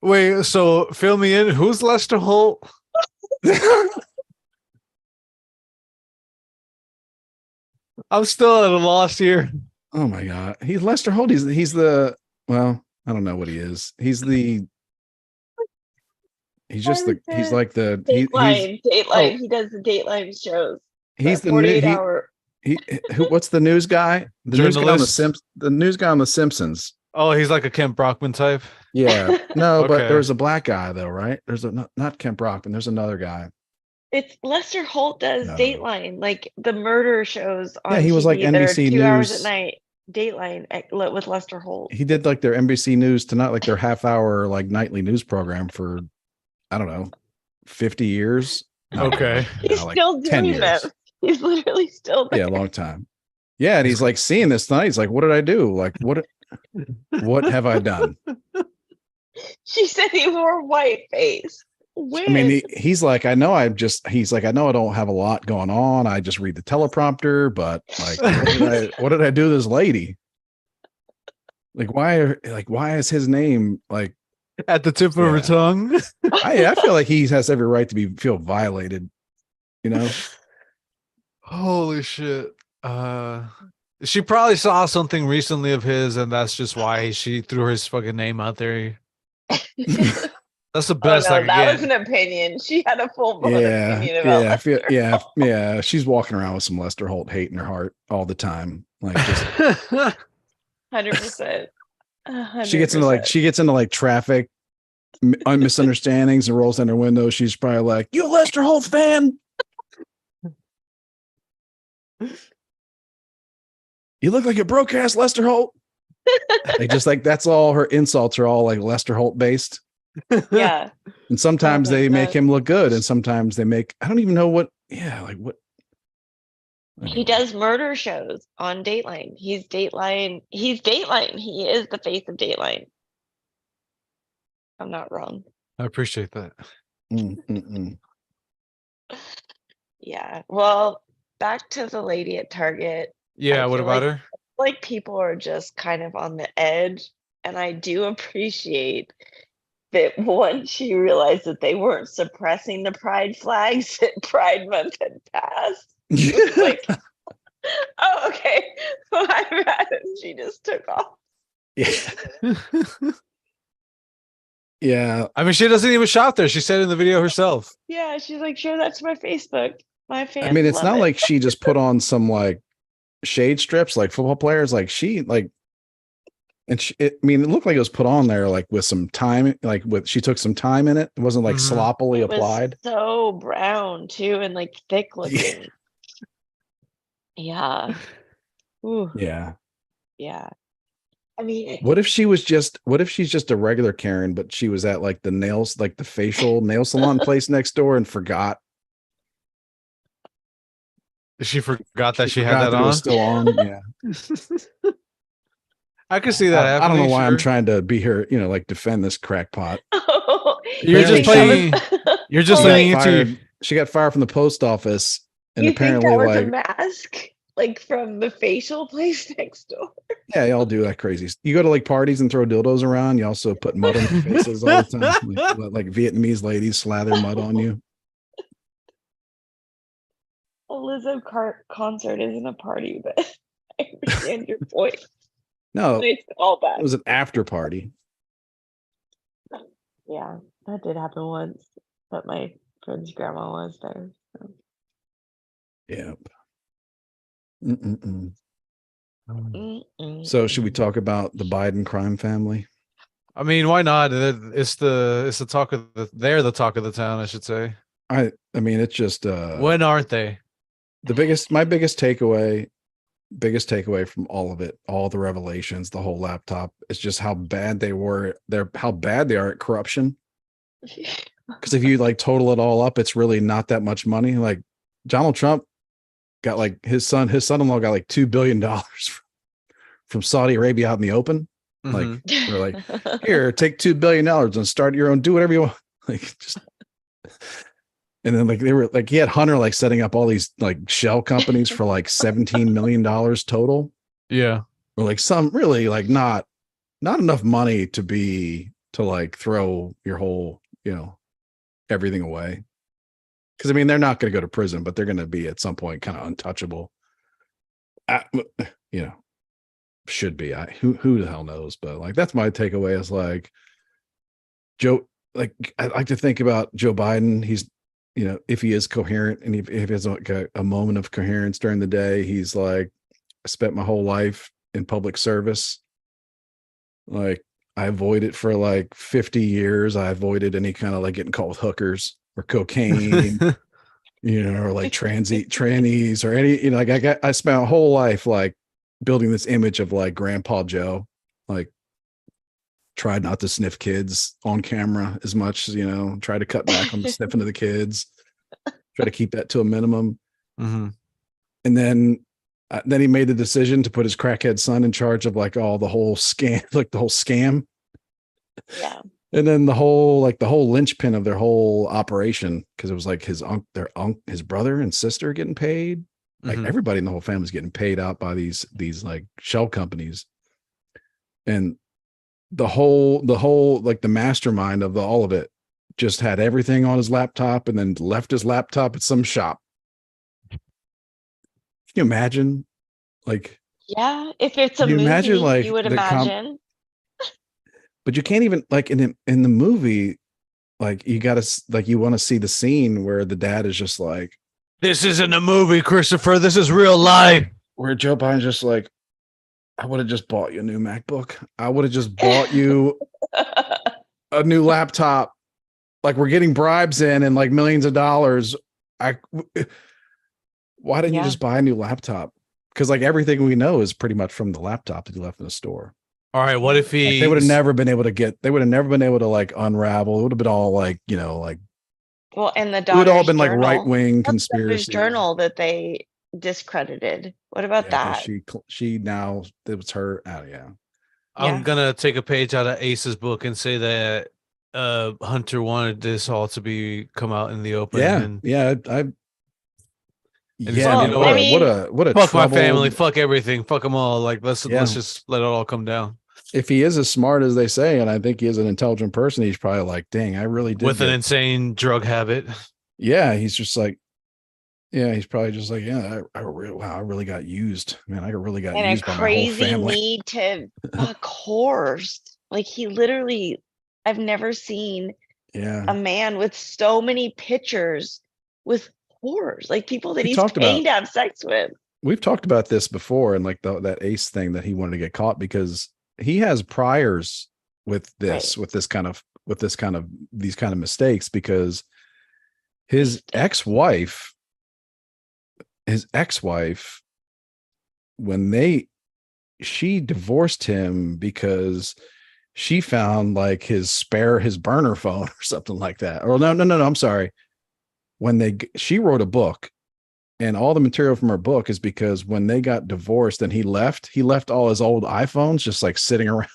Speaker 3: Wait, so fill me in. Who's Lester Holt? I'm still at a loss here.
Speaker 1: oh my God, he's Lester Holt. He's the, well, I don't know what he is. He's just the, he's like the,
Speaker 2: Dateline. Dateline.
Speaker 1: oh.
Speaker 2: He does the Dateline shows.
Speaker 1: he's the
Speaker 2: 48
Speaker 1: new,
Speaker 2: hour.
Speaker 1: what's the news guy? The news guy on the
Speaker 3: Journalist.
Speaker 1: the news guy on the Simpsons.
Speaker 3: Oh, he's like a Kent Brockman type.
Speaker 1: Yeah. No, but
Speaker 3: Okay.
Speaker 1: there's a black guy though, right? There's a not Kent Brockman. There's another guy.
Speaker 2: It's Lester Holt does
Speaker 1: No.
Speaker 2: Dateline, like the murder shows on
Speaker 1: Yeah, he was like
Speaker 2: TV that are
Speaker 1: NBC
Speaker 2: 2 hours
Speaker 1: News.
Speaker 2: at night. Dateline with Lester Holt.
Speaker 1: He did like their NBC News Tonight, like their half hour like nightly news program for, I don't know, 50 years. No,
Speaker 3: Okay.
Speaker 2: He's
Speaker 1: like
Speaker 2: still
Speaker 1: 10
Speaker 2: doing
Speaker 1: years.
Speaker 2: them. He's literally still there.
Speaker 1: Yeah, a long time. Yeah, and he's like seeing this tonight. He's like, what did I do? Like, what have I done?
Speaker 2: She said he wore white face. When?
Speaker 1: I mean, he's like, I know I don't have a lot going on. I just read the teleprompter, but like, what did I do to this lady? Like, why is his name like,
Speaker 3: At the tip of her
Speaker 1: Yeah.
Speaker 3: tongue.
Speaker 1: I feel like he has every right to feel violated, you know?
Speaker 3: Holy shit. She probably saw something recently of his, and that's just why she threw his fucking name out there. That's the best I could
Speaker 2: that
Speaker 3: get.
Speaker 2: was an opinion. She had a full blown
Speaker 1: Yeah,
Speaker 2: opinion about
Speaker 1: yeah, I feel, yeah. She's walking around with some Lester Holt hate in her heart all the time. Like, just
Speaker 2: 100%.
Speaker 1: she gets into like traffic misunderstandings and rolls down her window. She's probably like, "You a Lester Holt fan? You look like a broadcast Lester Holt." Like, just like that's all her insults are all like Lester Holt based.
Speaker 2: Yeah.
Speaker 1: And sometimes they make
Speaker 2: 100%.
Speaker 1: him look good, and sometimes they make, I don't even know what. Yeah, like what.
Speaker 2: He does murder shows on Dateline. He's Dateline. He's Dateline. He is the face of Dateline. I'm not wrong.
Speaker 3: I appreciate that.
Speaker 2: Yeah. Well, back to the lady at Target.
Speaker 3: Yeah,
Speaker 2: I
Speaker 3: what
Speaker 2: feel
Speaker 3: about
Speaker 2: like-
Speaker 3: her?
Speaker 2: Like people are just kind of on the edge. And I do appreciate that once she realized that they weren't suppressing the pride flags, that Pride Month had passed. Like, oh, okay. My bad. And she just took off.
Speaker 1: Yeah. Yeah.
Speaker 3: I mean, she doesn't even shop there. She said in the video herself.
Speaker 2: Yeah, she's like, share that to my Facebook. My fans.
Speaker 1: I mean, it's
Speaker 2: love
Speaker 1: not
Speaker 2: it.
Speaker 1: like she just put on some like shade strips like football players. Like she like And I mean, it looked like it was put on there like with some time, she took some time in it. It wasn't like
Speaker 3: Mhm.
Speaker 1: sloppily
Speaker 2: It was
Speaker 1: applied.
Speaker 2: so brown too, and like thick
Speaker 1: Yeah.
Speaker 2: looking. Yeah. Ooh,
Speaker 1: Yeah.
Speaker 2: yeah. I mean,
Speaker 1: What if she's just a regular Karen, but she was at like the facial nail salon place next door and forgot.
Speaker 3: She forgot that
Speaker 1: She
Speaker 3: she had
Speaker 1: forgot
Speaker 3: that
Speaker 1: that it was
Speaker 3: on.
Speaker 1: still on. Yeah.
Speaker 3: I could see that
Speaker 1: I
Speaker 3: happening.
Speaker 1: don't know why I'm
Speaker 3: sure.
Speaker 1: trying to be here, like defend this crackpot.
Speaker 3: You're
Speaker 1: Apparently
Speaker 3: just
Speaker 1: she-
Speaker 3: playing. You're just
Speaker 2: Oh,
Speaker 3: leaning
Speaker 2: wait.
Speaker 3: into.
Speaker 1: She got fired from the post office, and
Speaker 2: You think
Speaker 1: apparently,
Speaker 2: that was a
Speaker 1: like,
Speaker 2: mask? Like from the facial place next door?
Speaker 1: yeah, y'all do that crazy. You go to like parties and throw dildos around. You also put mud on your faces all the time, like Vietnamese ladies slather mud on you.
Speaker 2: A Lizzo concert isn't a party, but I understand your point.
Speaker 1: No,
Speaker 2: It's all
Speaker 1: it
Speaker 2: bad.
Speaker 1: was an after party.
Speaker 2: Yeah, that did happen once, but my friend's grandma was there. So.
Speaker 1: Yep. Mm-mm-mm.
Speaker 2: Mm-mm.
Speaker 1: So, should we talk about the Biden crime family?
Speaker 3: I mean, why not? It's the talk of they're the talk of the town, I should say.
Speaker 1: I mean, it's just
Speaker 3: When aren't they?
Speaker 1: my biggest takeaway from all of it, all the revelations, the whole laptop, is just how bad they were. How bad they are at corruption. Because if you like total it all up, it's really not that much money. Like Donald Trump got like his son-in-law got like $2 billion from Saudi Arabia out in the open. Like
Speaker 3: Mhm.
Speaker 1: they're like, here, take $2 billion and start your own, do whatever you want. Like just, and then like they were like, he had Hunter like setting up all these like shell companies for like $17 million total.
Speaker 3: Yeah.
Speaker 1: Or like some really like not enough money to like throw your whole, everything away. Because I mean, they're not going to go to prison, but they're going to be at some point kind of untouchable. Should be. Who the hell knows? But like that's my takeaway is like Joe. Like I like to think about Joe Biden. He's if he is coherent and if he has like a moment of coherence during the day, he's like, I spent my whole life in public service. Like I avoided for like 50 years. I avoided any kind of like getting caught with hookers or cocaine, or like trannies or any, like I spent a whole life like building this image of like Grandpa Joe, like tried not to sniff kids on camera as much, try to cut back on the sniffing of the kids, try to keep that to a minimum.
Speaker 3: Mhm.
Speaker 1: And then he made the decision to put his crackhead son in charge of like all the whole scam, like the whole scam.
Speaker 2: Yeah.
Speaker 1: And then the whole linchpin of their whole operation, because it was like his brother and sister getting paid. Like
Speaker 3: Mhm.
Speaker 1: everybody in the whole family is getting paid out by these like shell companies. And the whole like the mastermind of all of it just had everything on his laptop and then left his laptop at some shop. Can you imagine? Like,
Speaker 2: Yeah, if it's a
Speaker 1: can you
Speaker 2: movie,
Speaker 1: imagine like
Speaker 2: you would
Speaker 1: the
Speaker 2: imagine.
Speaker 1: but you can't even like in the movie, like you gotta like you want to see the scene where the dad is just like,
Speaker 3: This isn't a movie, Christopher. This is real life.
Speaker 1: where Joe Biden's just like, I would have just bought you a new MacBook. I would have just bought you a new laptop. Like we're getting bribes in and like millions of dollars. Why didn't you
Speaker 2: Yeah.
Speaker 1: just buy a new laptop? Because like everything we know is pretty much from the laptop that you left in the store.
Speaker 3: All right. What if
Speaker 1: Like,
Speaker 3: he?
Speaker 1: they would have never been able to like unravel. It would have been all like, like
Speaker 2: Well, and the
Speaker 1: it would all
Speaker 2: daughter's
Speaker 1: been like
Speaker 2: journal.
Speaker 1: right wing
Speaker 2: What's the daughter's
Speaker 1: conspiracy.
Speaker 2: journal that they discredited. What about
Speaker 1: Yeah,
Speaker 2: that?
Speaker 1: she now it was her. Oh yeah.
Speaker 3: I'm
Speaker 2: Yeah.
Speaker 3: gonna take a page out of Ace's book and say that Hunter wanted this all to be come out in the open.
Speaker 1: Yeah,
Speaker 3: And
Speaker 1: yeah.
Speaker 3: he
Speaker 1: Yeah,
Speaker 3: said,
Speaker 1: I
Speaker 3: you
Speaker 1: mean,
Speaker 3: know
Speaker 1: what a
Speaker 3: fuck my
Speaker 1: troubled-
Speaker 3: family, fuck everything, fuck them all. Like let's
Speaker 1: Yeah.
Speaker 3: just let it all come down
Speaker 1: If he is as smart as they say, and I think he is an intelligent person, he's probably like, dang, I really did.
Speaker 3: with an insane drug habit.
Speaker 1: Yeah, he's just like, yeah, he's probably just like, yeah, I really got used, man. I really got
Speaker 2: And a
Speaker 1: used by my whole
Speaker 2: crazy
Speaker 1: family.
Speaker 2: need to fuck whores. Like he literally, I've never seen
Speaker 1: Yeah,
Speaker 2: a man with so many pictures with whores, like people that
Speaker 1: We
Speaker 2: he's
Speaker 1: talked
Speaker 2: paying
Speaker 1: about-
Speaker 2: to have sex with.
Speaker 1: we've talked about this before, and like that Ace thing that he wanted to get caught because he has priors with
Speaker 2: Right.
Speaker 1: these kind of mistakes, because his ex-wife, when she divorced him because she found like his burner phone or something like that. Or no, I'm sorry. She wrote a book, and all the material from her book is because when they got divorced and he left all his old iPhones just like sitting around.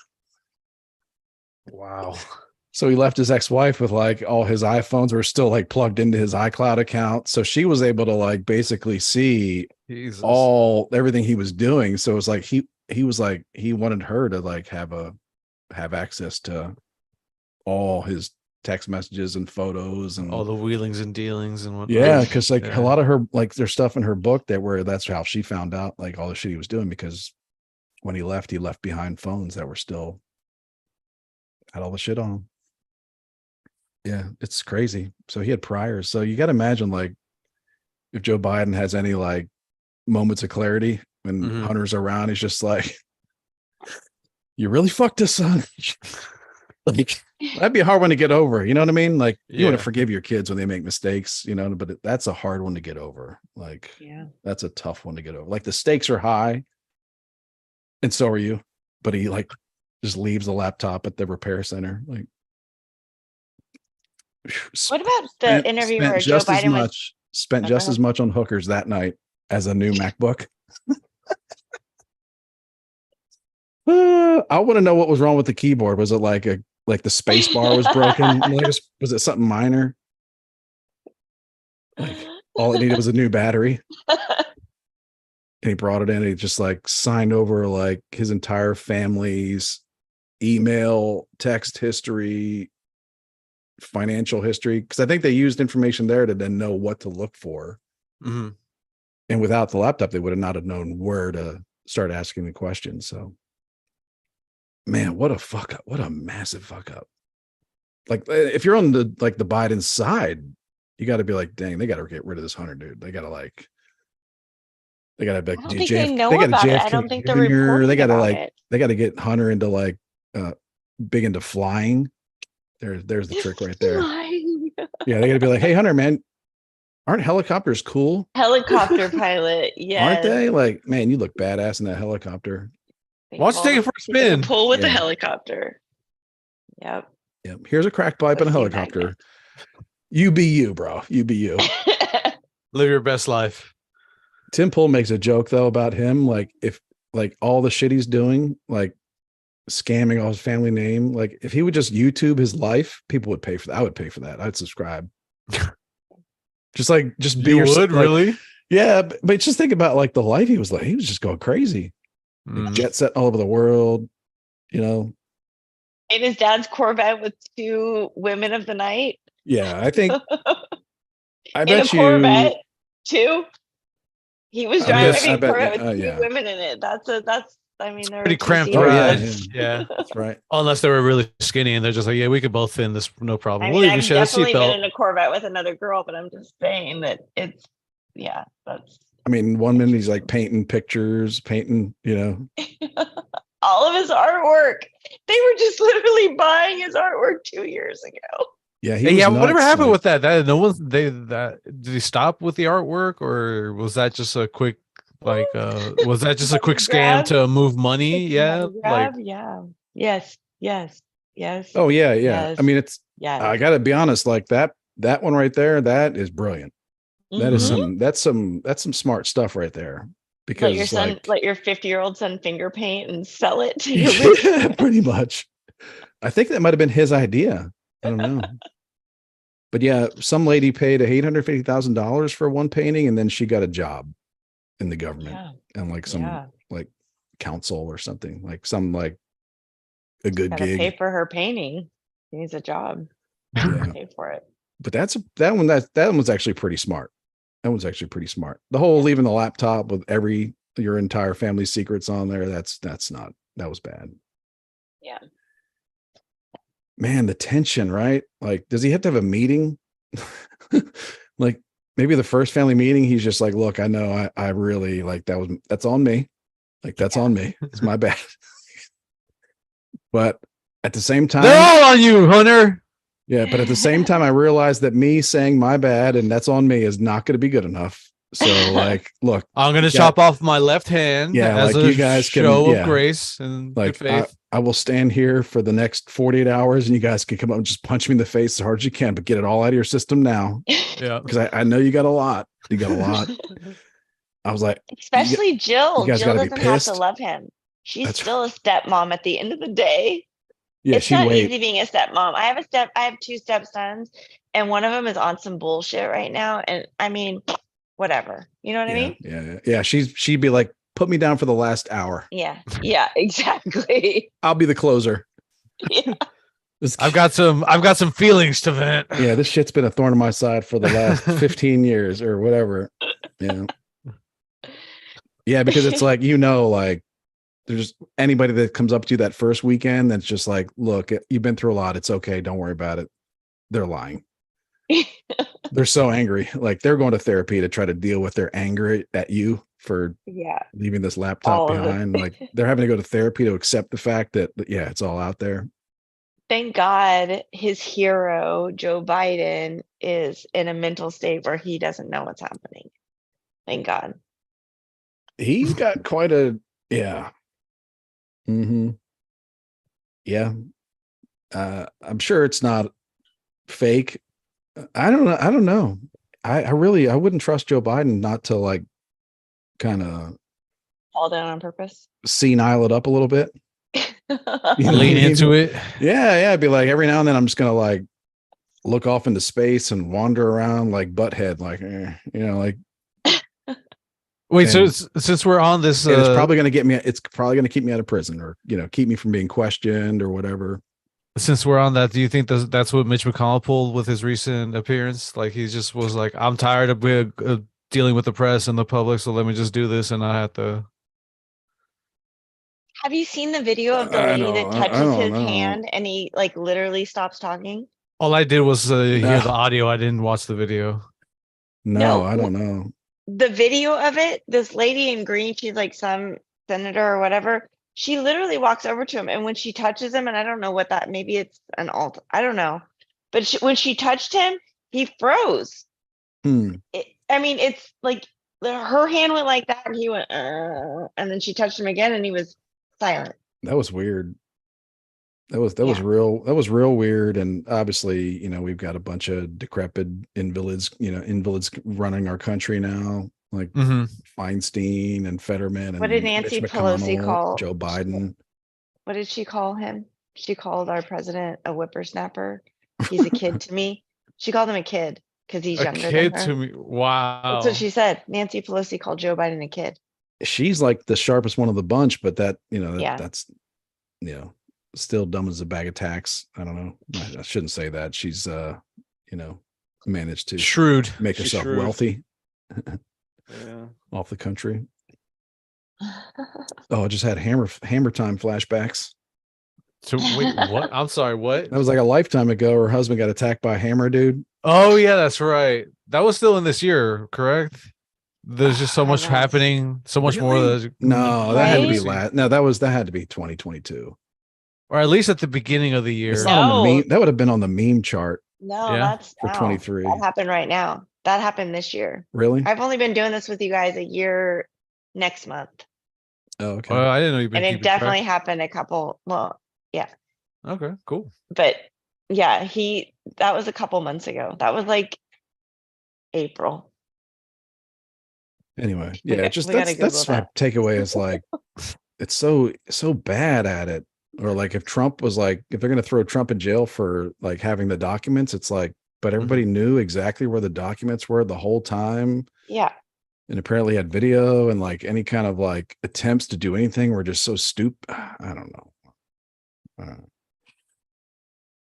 Speaker 3: Wow.
Speaker 1: So he left his ex-wife with like all his iPhones were still like plugged into his iCloud account. So she was able to like basically see
Speaker 3: Jesus.
Speaker 1: everything he was doing. So it's like he was like he wanted her to like have access to all his text messages and photos and
Speaker 3: All the wheelings and dealings and whatnot.
Speaker 1: yeah, because like
Speaker 3: Yeah.
Speaker 1: a lot of her, like there's stuff in her book that's how she found out like all the shit he was doing, because when he left behind phones that were still had all the shit on them. Yeah, it's crazy. So he had priors. So you got to imagine like if Joe Biden has any like moments of clarity when
Speaker 3: Mhm.
Speaker 1: Hunter's around, he's just like, you really fucked this son. Like that'd be a hard one to get over. You know what I mean? Like you want to
Speaker 3: Yeah.
Speaker 1: forgive your kids when they make mistakes, you know, but that's a hard one to get over. Like
Speaker 2: Yeah.
Speaker 1: that's a tough one to get over. Like the stakes are high, and so are you. But he like just leaves the laptop at the repair center. Like
Speaker 2: What about the interview where Joe Biden was?
Speaker 1: spent
Speaker 2: Oh, go
Speaker 1: just as
Speaker 2: ahead.
Speaker 1: much on hookers that night as a new MacBook. I want to know what was wrong with the keyboard. Was it like the space bar was broken? Like, was it something minor? Like all it needed was a new battery. And he brought it in and he just like signed over like his entire family's email, text history, financial history. Cause I think they used information there to then know what to look for.
Speaker 3: Mhm.
Speaker 1: And without the laptop, they would have not have known where to start asking the questions. So man, what a fuck up. What a massive fuck up. Like if you're on the Biden side, you got to be like, dang, they got to get rid of this Hunter dude. They got to be
Speaker 2: I
Speaker 1: like,
Speaker 2: don't think they know
Speaker 1: they got a
Speaker 2: about it. I don't
Speaker 1: JFK
Speaker 2: think they're
Speaker 1: Jr. They
Speaker 2: reporting
Speaker 1: got to
Speaker 2: about it.
Speaker 1: they got to get Hunter into like big into flying. There's the trick right there.
Speaker 2: Flying.
Speaker 1: Yeah, they got to be like, hey Hunter, man, aren't helicopters cool?
Speaker 2: Helicopter pilot.
Speaker 1: Aren't
Speaker 2: Yes.
Speaker 1: they? Like, man, you look badass in that helicopter.
Speaker 3: Why don't you take it for a
Speaker 2: Take a
Speaker 3: spin?
Speaker 2: pull with the
Speaker 1: Yeah.
Speaker 2: helicopter. Yep.
Speaker 1: Yep. Here's a crack pipe and a
Speaker 2: Pussy
Speaker 1: helicopter. You be you, bro. You be you.
Speaker 2: magnet.
Speaker 3: Live your best life.
Speaker 1: Tim Pool makes a joke though about him, like if like all the shit he's doing, like scamming all his family name, like if he would just YouTube his life, people would pay for that. I would pay for that. I'd subscribe. just be
Speaker 3: You
Speaker 1: yourself.
Speaker 3: would
Speaker 1: Like,
Speaker 3: really?
Speaker 1: yeah, but just think about like the life he was like. He was just going crazy, like,
Speaker 3: Mm.
Speaker 1: jet set all over the world. You know,
Speaker 2: In his dad's Corvette with 2 women of the night.
Speaker 1: yeah. I think I
Speaker 2: In a
Speaker 1: bet you.
Speaker 2: Corvette, 2. He was
Speaker 3: I
Speaker 2: driving
Speaker 3: bet-
Speaker 2: a Corvette
Speaker 1: yeah,
Speaker 2: with 2
Speaker 1: yeah.
Speaker 2: women in it. That's. I mean, there
Speaker 3: Pretty
Speaker 2: were 2
Speaker 3: cramped
Speaker 1: Oh, yeah,
Speaker 3: rides. Yeah.
Speaker 1: that's right.
Speaker 3: Unless they were really skinny and they're just like, yeah, we could both fit in this, no problem.
Speaker 2: I
Speaker 3: We'll
Speaker 2: mean,
Speaker 3: even
Speaker 2: I've
Speaker 3: share the
Speaker 2: definitely been
Speaker 3: seatbelt.
Speaker 2: in a Corvette with another girl, but I'm just saying that it's, yeah, that's
Speaker 1: I mean, one minute he's like painting pictures, painting, you know.
Speaker 2: all of his artwork. They were just literally buying his artwork 2 years ago.
Speaker 1: Yeah, he
Speaker 3: Hey,
Speaker 1: was
Speaker 3: yeah,
Speaker 1: nuts,
Speaker 3: whatever happened
Speaker 1: like-
Speaker 3: with that? That no one did he stop with the artwork, or was that just a quick was that just a quick scam
Speaker 2: Grab.
Speaker 3: to move money?
Speaker 2: It's
Speaker 3: Yeah,
Speaker 2: money
Speaker 3: like
Speaker 2: grab, yeah. Yes.
Speaker 1: Oh yeah.
Speaker 2: Yes.
Speaker 1: I mean, it's
Speaker 2: Yes.
Speaker 1: I gotta be honest, like that one right there, that is brilliant. That is
Speaker 2: Mhm.
Speaker 1: that's some smart stuff right there. Because
Speaker 2: let your 50-year-old son finger paint and sell it to your
Speaker 1: yeah, pretty much. I think that might have been his idea. I don't know. But yeah, some lady paid $850,000 for one painting, and then she got a job in the government
Speaker 2: Yeah.
Speaker 1: and like some
Speaker 2: Yeah.
Speaker 1: like council or something, like some like a good
Speaker 2: Gotta
Speaker 1: gig.
Speaker 2: pay for her painting. She needs a job.
Speaker 1: Yeah.
Speaker 2: Pay for it.
Speaker 1: But that one's actually pretty smart. That one's actually pretty smart. The whole leaving the laptop with your entire family's secrets on there, that was bad.
Speaker 2: Yeah.
Speaker 1: Man, the tension, right? Like, does he have to have a meeting? Like maybe the first family meeting, he's just like, look, I know I really like that's on me. Like that's on me. It's my bad. But at the same
Speaker 3: They're
Speaker 1: time,
Speaker 3: all on you, Hunter.
Speaker 1: yeah, but at the same time, I realized that me saying my bad and that's on me is not going to be good enough. So like, look,
Speaker 3: I'm gonna
Speaker 1: you
Speaker 3: chop off my left hand
Speaker 1: Yeah,
Speaker 3: as
Speaker 1: like
Speaker 3: a
Speaker 1: you guys can-
Speaker 3: show of
Speaker 1: yeah.
Speaker 3: grace and good
Speaker 1: like
Speaker 3: faith.
Speaker 1: I will stand here for the next 48 hours and you guys can come up and just punch me in the face as hard as you can, but get it all out of your system now.
Speaker 3: Yeah.
Speaker 1: Because I know you got a lot. You got a lot. I was like,
Speaker 2: Especially Jill.
Speaker 1: guys
Speaker 2: Jill
Speaker 1: gotta be
Speaker 2: doesn't have to
Speaker 1: pissed.
Speaker 2: love him. She's
Speaker 1: That's-
Speaker 2: still a stepmom at the end of the day.
Speaker 1: yeah,
Speaker 2: It's
Speaker 1: she'd
Speaker 2: not
Speaker 1: wait.
Speaker 2: easy being a stepmom. I have two stepsons, and one of them is on some bullshit right now. And I mean, whatever. You know what I mean?
Speaker 1: Yeah. She'd be like, put me down for the last hour.
Speaker 2: Yeah. Yeah, exactly.
Speaker 1: I'll be the closer.
Speaker 2: Yeah.
Speaker 3: I've got some feelings to vent.
Speaker 1: Yeah, this shit's been a thorn in my side for the last 15 years or whatever. Yeah. Yeah, because it's like, like there's anybody that comes up to you that first weekend that's just like, look, you've been through a lot. It's okay. Don't worry about it. They're lying. They're so angry. Like they're going to therapy to try to deal with their anger at you for
Speaker 2: Yeah.
Speaker 1: leaving this laptop
Speaker 2: All of it.
Speaker 1: behind. Like they're having to go to therapy to accept the fact that, yeah, it's all out there.
Speaker 2: Thank God his hero, Joe Biden, is in a mental state where he doesn't know what's happening. Thank God.
Speaker 1: He's got quite a, yeah. Mm-hmm. Yeah. I'm sure it's not fake. I don't know. I don't know. I wouldn't trust Joe Biden not to like kind of
Speaker 2: Fall down on purpose.
Speaker 1: senile it up a little bit. You know what I
Speaker 3: Lean
Speaker 1: mean?
Speaker 3: into it.
Speaker 1: Yeah. I'd be like, every now and then I'm just gonna like look off into space and wander around like butthead, like like
Speaker 3: Wait, so
Speaker 1: And-
Speaker 3: since we're on this,
Speaker 1: and it's probably gonna get me. It's probably gonna keep me out of prison, or keep me from being questioned or whatever.
Speaker 3: since we're on that, do you think that's what Mitch McConnell pulled with his recent appearance? Like he just was like, I'm tired of dealing with the press and the public, so let me just do this and not have to.
Speaker 2: Have you seen the video of the
Speaker 1: I
Speaker 2: lady that
Speaker 1: don't- I
Speaker 2: touches
Speaker 1: don't
Speaker 2: his
Speaker 1: know.
Speaker 2: hand and he like literally stops talking?
Speaker 3: All I did was hear
Speaker 1: No.
Speaker 3: the audio. I didn't watch the video.
Speaker 1: No,
Speaker 2: No.
Speaker 1: I don't know.
Speaker 2: The video of it, this lady in green, she's like some senator or whatever. She literally walks over to him, and when she touches him, and I don't know what that, maybe it's an alt, I don't know. But when she touched him, he froze.
Speaker 1: Hmm.
Speaker 2: I mean, it's like her hand went like that, and he went, and then she touched him again, and he was silent.
Speaker 1: That was weird. That was
Speaker 2: Yeah.
Speaker 1: real. That was real weird. And obviously, we've got a bunch of decrepit invalids, invalids running our country now, like
Speaker 3: Mm-hmm.
Speaker 1: Feinstein and Fetterman and
Speaker 2: What did Nancy
Speaker 1: Mitch
Speaker 2: Pelosi
Speaker 1: McConnell,
Speaker 2: call-
Speaker 1: Joe Biden.
Speaker 2: What did she call him? She called our president a whippersnapper. He's a kid to me. She called him a kid because he's
Speaker 3: A
Speaker 2: younger
Speaker 3: kid
Speaker 2: than her.
Speaker 3: to me. Wow.
Speaker 2: That's what she said. Nancy Pelosi called Joe Biden a kid.
Speaker 1: She's like the sharpest one of the bunch, but that,
Speaker 2: Yeah.
Speaker 1: that's, still dumb as a bag of tacks. I don't know. I shouldn't say that. She's, managed to
Speaker 3: Shrewd.
Speaker 1: make
Speaker 3: She's
Speaker 1: herself
Speaker 3: shrewd.
Speaker 1: wealthy
Speaker 3: Yeah.
Speaker 1: off the country. Oh, I just had hammer time flashbacks.
Speaker 3: So wait, what? I'm sorry, what?
Speaker 1: That was like a lifetime ago. Her husband got attacked by a hammer dude.
Speaker 3: Oh yeah, that's right. That was still in this year, correct? There's just so
Speaker 2: I
Speaker 3: much
Speaker 2: don't know.
Speaker 3: happening, so much more.
Speaker 1: Really? No, that had to be
Speaker 2: Right?
Speaker 1: last. No, that had to be 2022.
Speaker 3: or at least at the beginning of the year.
Speaker 1: It's not on the
Speaker 2: No.
Speaker 1: meme. That would have been on the meme chart.
Speaker 2: No,
Speaker 3: Yeah,
Speaker 2: that's
Speaker 1: for
Speaker 2: now.
Speaker 1: 23.
Speaker 2: That happened right now. That happened this year.
Speaker 1: Really?
Speaker 2: I've only been doing this with you guys a year next month.
Speaker 1: Oh, okay.
Speaker 3: I didn't know you've been
Speaker 2: And it
Speaker 3: keeping track.
Speaker 2: definitely happened a couple, well, yeah.
Speaker 3: Okay, cool.
Speaker 2: But yeah, that was a couple months ago. That was like April.
Speaker 1: Anyway,
Speaker 2: We
Speaker 1: yeah,
Speaker 2: got-
Speaker 1: just
Speaker 2: we gotta
Speaker 1: that's
Speaker 2: Google
Speaker 1: my takeaway is like it's so bad at it. Or like if Trump was like, if they're gonna throw Trump in jail for like having the documents, it's like, but everybody knew exactly where the documents were the whole time.
Speaker 2: Yeah.
Speaker 1: And apparently had video, and like any kind of like attempts to do anything were just so stupid. I don't know.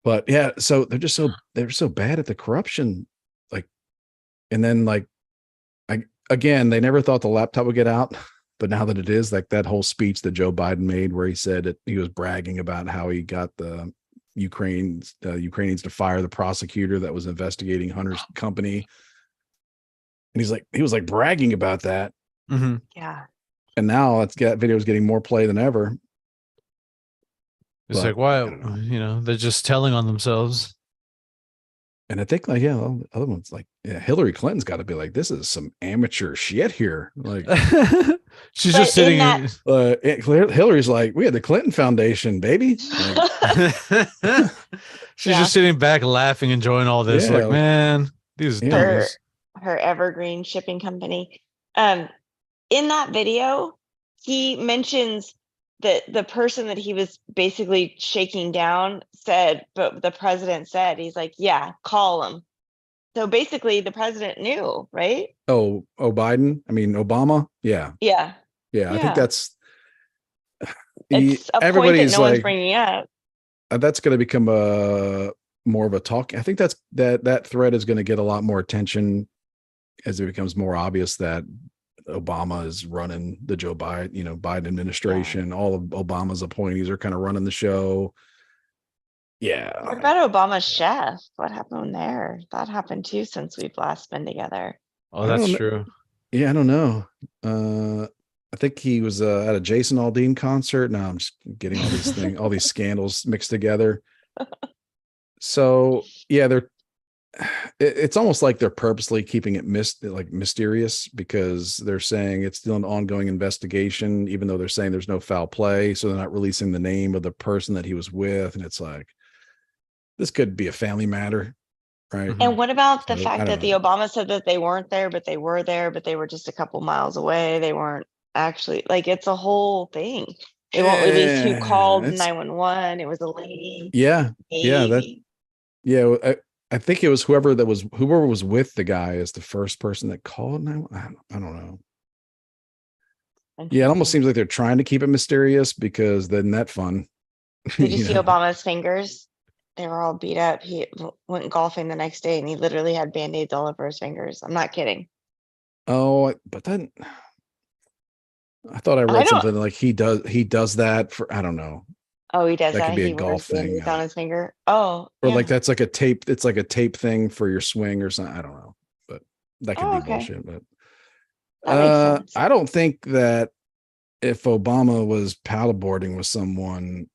Speaker 1: But yeah, so they're so bad at the corruption. Like, and then like, again, they never thought the laptop would get out, but now that it is, like that whole speech that Joe Biden made, where he said that he was bragging about how he got the Ukrainians to fire the prosecutor that was investigating Hunter's company. And he was like bragging about that.
Speaker 3: Mm-hmm.
Speaker 2: Yeah.
Speaker 1: And now video's getting more play than ever.
Speaker 3: It's
Speaker 1: But,
Speaker 3: like, why,
Speaker 1: I don't know.
Speaker 3: you know, they're just telling on themselves.
Speaker 1: And I think like, yeah, all the other ones like, yeah, Hillary Clinton's got to be like, this is some amateur shit here. Like,
Speaker 3: She's
Speaker 2: But
Speaker 3: just sitting
Speaker 2: in
Speaker 3: in.
Speaker 1: Hillary's like, we had the Clinton Foundation, baby. Like,
Speaker 3: She's
Speaker 2: Yeah.
Speaker 3: just sitting back laughing, enjoying all this.
Speaker 1: Yeah,
Speaker 3: Like,
Speaker 1: like-
Speaker 3: man, these
Speaker 1: Yeah.
Speaker 2: her
Speaker 3: dummies.
Speaker 2: her evergreen shipping company. In that video, he mentions that the person that he was basically shaking down said, but the president said, he's like, yeah, call him. So basically the president knew, right?
Speaker 1: oh, Obama. Yeah.
Speaker 2: Yeah.
Speaker 1: Yeah. I think
Speaker 2: Yeah.
Speaker 1: that's,
Speaker 2: It's a point that
Speaker 1: everybody's
Speaker 2: no one's
Speaker 1: like,
Speaker 2: bringing up.
Speaker 1: that's going to become a more of a talk. I think that thread is going to get a lot more attention as it becomes more obvious that Obama is running the Biden administration. All of Obama's appointees are kind of running the show. Yeah.
Speaker 2: What about Obama's chef? What happened there? That happened too since we've last been together.
Speaker 3: Oh,
Speaker 1: I
Speaker 3: that's
Speaker 1: don't know.
Speaker 3: true.
Speaker 1: Yeah, I don't know. I think he was at a Jason Aldean concert. Now I'm just getting all these things, all these scandals mixed together. So yeah, it's almost like they're purposely keeping it mysterious because they're saying it's still an ongoing investigation, even though they're saying there's no foul play. So they're not releasing the name of the person that he was with. And it's like, this could be a family matter, right?
Speaker 3: Mhm.
Speaker 2: And what about the
Speaker 1: So, I
Speaker 2: fact
Speaker 1: don't
Speaker 2: that the
Speaker 1: know.
Speaker 2: Obama said that they weren't there, but they were there, but they were just a couple miles away. They weren't actually, like, it's a whole thing. They won't release who called
Speaker 1: It's
Speaker 2: 911. It was a lady.
Speaker 1: yeah, yeah,
Speaker 2: Maybe.
Speaker 1: yeah. I think it was whoever was with the guy is the first person that called. I don't know. Yeah, it almost
Speaker 2: Interesting.
Speaker 1: seems like they're trying to keep it mysterious because then that fun.
Speaker 2: Did you see
Speaker 1: know?
Speaker 2: Obama's fingers? They were all beat up. He went golfing the next day and he literally had band-aids all over his fingers. I'm not kidding.
Speaker 1: Oh, but then I thought I
Speaker 2: I
Speaker 1: read
Speaker 2: don't.
Speaker 1: something like he does that for, I don't know.
Speaker 2: Oh, he does
Speaker 1: That
Speaker 2: that.
Speaker 1: could be a
Speaker 2: He wears
Speaker 1: golf thing.
Speaker 2: band-aids on his finger. Oh,
Speaker 1: Or
Speaker 2: yeah.
Speaker 1: like that's like a tape, it's like a tape thing for your swing or something. I don't know. But that could
Speaker 2: Oh,
Speaker 1: be
Speaker 2: okay.
Speaker 1: bullshit. But
Speaker 2: That makes sense.
Speaker 1: I don't think that if Obama was paddleboarding with someone,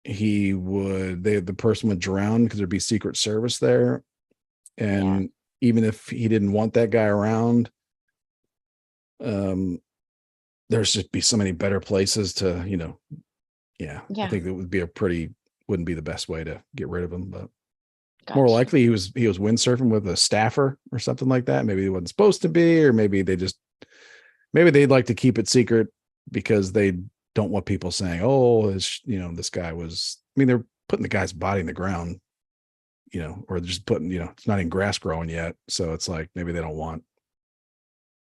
Speaker 1: the person would drown because there'd be Secret Service there. And even if he didn't want that guy around, there's just be so many better places to, I
Speaker 2: Yeah.
Speaker 1: think that wouldn't be the best way to get rid of him, but more
Speaker 2: Gotcha.
Speaker 1: likely he was windsurfing with a staffer or something like that. Maybe he wasn't supposed to be, or maybe they'd like to keep it secret because they don't want people saying, oh, this guy was, they're putting the guy's body in the ground, or just putting, it's not in grass growing yet. So it's like, maybe they don't want,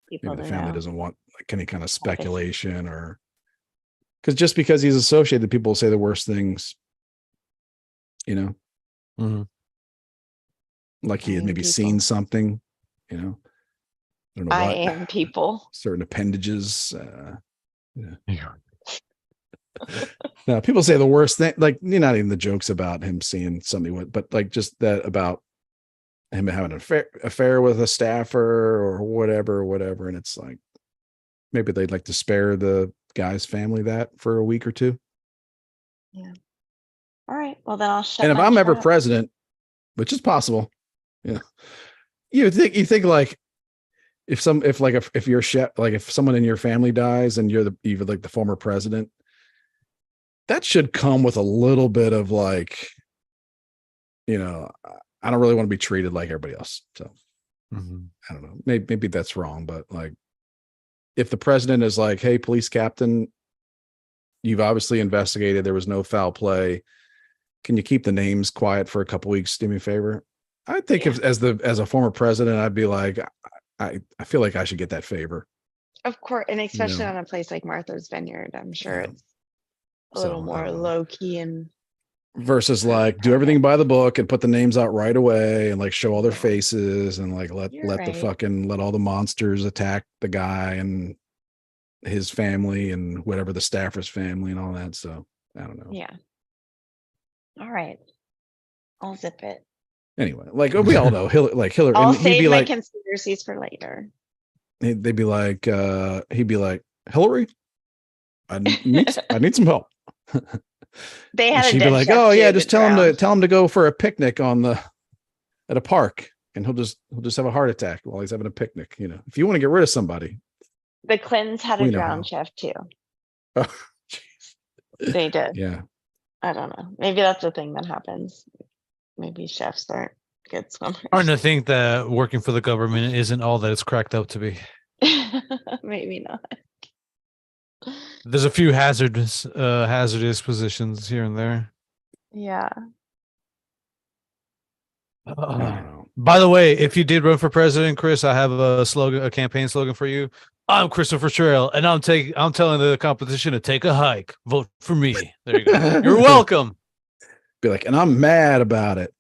Speaker 2: People
Speaker 1: maybe the
Speaker 2: to
Speaker 1: family
Speaker 2: know.
Speaker 1: doesn't want like any kind of speculation because he's associated, people will say the worst things,
Speaker 3: Mhm.
Speaker 1: like he had
Speaker 2: I am
Speaker 1: maybe
Speaker 2: people.
Speaker 1: seen something, I don't know
Speaker 2: I
Speaker 1: what,
Speaker 2: am people.
Speaker 1: certain appendages. No, people say the worst thing, like not even the jokes about him seeing something, but like just that about him having an affair with a staffer or whatever. And it's like, maybe they'd like to spare the guy's family that for a week or two.
Speaker 2: Yeah. All right. Well, then I'll shut
Speaker 1: And if
Speaker 2: my
Speaker 1: I'm ever
Speaker 2: trap.
Speaker 1: president, which is possible, you think like if you're chef, like if someone in your family dies and you're like the former president, that should come with a little bit of like, I don't really want to be treated like everybody else. So
Speaker 3: Mhm.
Speaker 1: I don't know. Maybe that's wrong, but like if the president is like, hey, police captain, you've obviously investigated, there was no foul play. Can you keep the names quiet for a couple weeks? Do me a favor. I think
Speaker 2: Yeah.
Speaker 1: as a former president, I'd be like, I feel like I should get that favor.
Speaker 2: Of course, and especially
Speaker 1: know.
Speaker 2: on a place like Martha's Vineyard, I'm sure
Speaker 1: Yeah.
Speaker 2: it's a little
Speaker 1: So, I
Speaker 2: more
Speaker 1: don't know.
Speaker 2: low key and
Speaker 1: Versus like do everything by the book and put the names out right away and like show all their faces and like
Speaker 2: You're
Speaker 1: let
Speaker 2: right.
Speaker 1: all the monsters attack the guy and his family and whatever the staffer's family and all that. So I don't know.
Speaker 2: Yeah. All right. I'll zip it.
Speaker 1: Anyway, like we all know Hillary,
Speaker 2: I'll
Speaker 1: and he'd
Speaker 2: save
Speaker 1: be
Speaker 2: my
Speaker 1: like,
Speaker 2: conspiracies for later.
Speaker 1: they'd be like, he'd be like, Hillary, I need some help.
Speaker 2: They
Speaker 1: And
Speaker 2: had a
Speaker 1: she'd be
Speaker 2: dead
Speaker 1: like,
Speaker 2: chef
Speaker 1: "Oh
Speaker 2: too,
Speaker 1: yeah,
Speaker 2: to
Speaker 1: just tell
Speaker 2: drown.
Speaker 1: him to go for a picnic at a park, and he'll just have a heart attack while he's having a picnic." You know, if you want to get rid of somebody,
Speaker 2: The Clintons had a
Speaker 1: we know
Speaker 2: drowned
Speaker 1: how.
Speaker 2: chef too.
Speaker 1: Oh, jeez.
Speaker 2: They did.
Speaker 1: Yeah.
Speaker 2: I don't know. Maybe that's the thing that happens. Maybe chefs aren't good swimmers.
Speaker 3: Starting to think that working for the government isn't all that it's cracked up to be.
Speaker 2: Maybe not.
Speaker 3: There's a few hazardous positions here and there.
Speaker 2: Yeah.
Speaker 1: I don't know.
Speaker 3: By the way, if you did run for president, Chris, I have a campaign slogan for you. I'm Christopher Trail, and I'm telling the competition to take a hike. Vote for me. There you go. You're welcome.
Speaker 1: Be like, and I'm mad about it.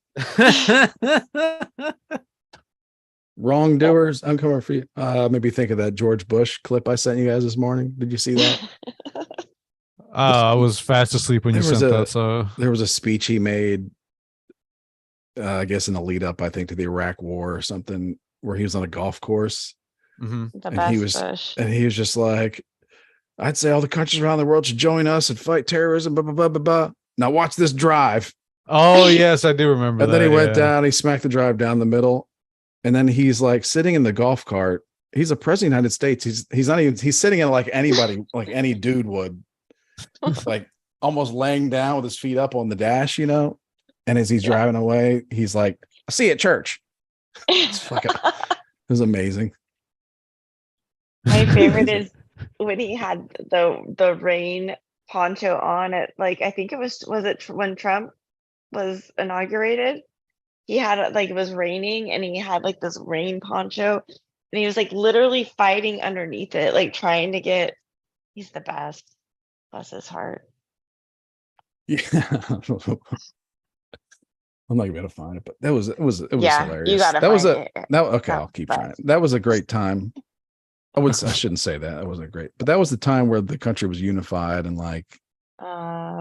Speaker 1: Wrongdoers, I'm coming for you. Maybe think of that George Bush clip I sent you guys this morning. Did you see that?
Speaker 3: I was fast asleep when you sent that. So
Speaker 1: there was a speech he made, I guess in the lead up, I think, to the Iraq War or something, where he was on a golf course.
Speaker 3: mhm.
Speaker 2: The
Speaker 1: And
Speaker 2: best Bush.
Speaker 1: and he was just like, I'd say all the countries around the world should join us and fight terrorism, blah, blah, blah, blah, blah. Now watch this drive.
Speaker 3: Oh yes, I do remember
Speaker 1: And
Speaker 3: that.
Speaker 1: then he went
Speaker 3: yeah.
Speaker 1: down, he smacked the drive down the middle. And then he's like sitting in the golf cart. He's a president of the United States. He's not even, he's sitting in like anybody, like any dude would, like almost laying down with his feet up on the dash, you know? And as he's driving away, he's like, "I'll see you at church." It's fucking, it was amazing.
Speaker 2: My favorite is when he had the rain poncho on at, like, I think it was it when Trump was inaugurated? He had it, like, it was raining and he had like this rain poncho and he was like literally fighting underneath it, like trying to get, he's the best. Bless his heart.
Speaker 1: Yeah. I'm not gonna find it, but it was
Speaker 2: Yeah,
Speaker 1: hilarious.
Speaker 2: you gotta
Speaker 1: That was
Speaker 2: find
Speaker 1: a
Speaker 2: it.
Speaker 1: that okay,
Speaker 2: That
Speaker 1: I'll keep
Speaker 2: was
Speaker 1: trying. That was a great time. I shouldn't say that. That wasn't great. But that was the time where the country was unified and like,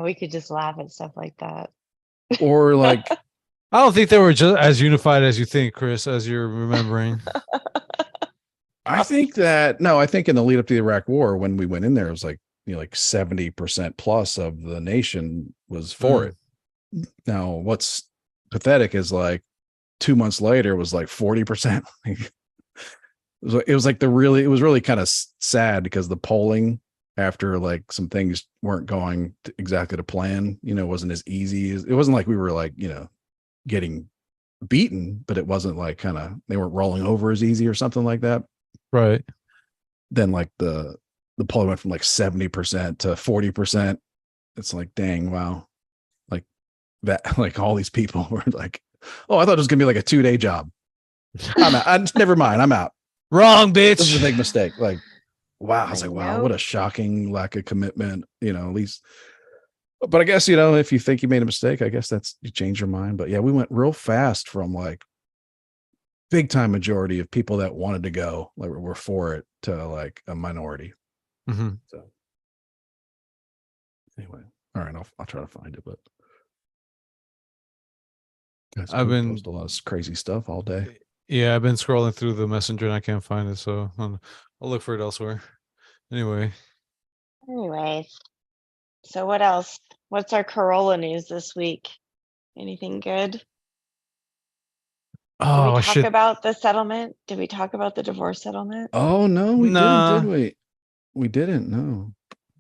Speaker 2: We could just laugh at stuff like that.
Speaker 1: or like,
Speaker 3: I don't think they were just as unified as you think, Chris, as you're remembering.
Speaker 1: I think in the lead up to the Iraq War, when we went in there, it was like, you know, like 70% plus of the nation was for it. Now, what's pathetic is like 2 months later, it was like 40%. It was really kind of sad because the polling after like some things weren't going exactly to plan, you know, wasn't as easy as, it wasn't like we were like, you know, getting beaten, but it wasn't like kind of, they weren't rolling over as easy or something like that.
Speaker 3: Right.
Speaker 1: Then like the polling went from like 70% to 40%. It's like, dang, wow. Like that, like all these people were like, oh, I thought it was gonna be like a 2-day job. I'm out. Never mind. I'm out.
Speaker 3: Wrong,
Speaker 1: This is a
Speaker 3: bitch.
Speaker 1: big mistake. Like, wow. I was
Speaker 2: I
Speaker 1: like, wow,
Speaker 2: know.
Speaker 1: what a shocking lack of commitment, you know, at least. But I guess, you know, if you think you made a mistake, I guess you change your mind. But yeah, we went real fast from like big time majority of people that wanted to go, like were for it, to like a minority.
Speaker 3: Mhm.
Speaker 1: So anyway, all right, I'll try to find it. But guys,
Speaker 3: I've been-
Speaker 1: post a lot of crazy stuff all day.
Speaker 3: Yeah, I've been scrolling through the messenger and I can't find it, so I'll look for it elsewhere. Anyway,
Speaker 2: Anyways, so what else? What's our Corolla news this week? Anything good? Did
Speaker 3: oh,
Speaker 2: we
Speaker 3: I
Speaker 2: talk
Speaker 3: should.
Speaker 2: about the settlement? Did we talk about the divorce settlement?
Speaker 1: Oh no, we
Speaker 3: Nah.
Speaker 1: didn't, did we? We didn't. No.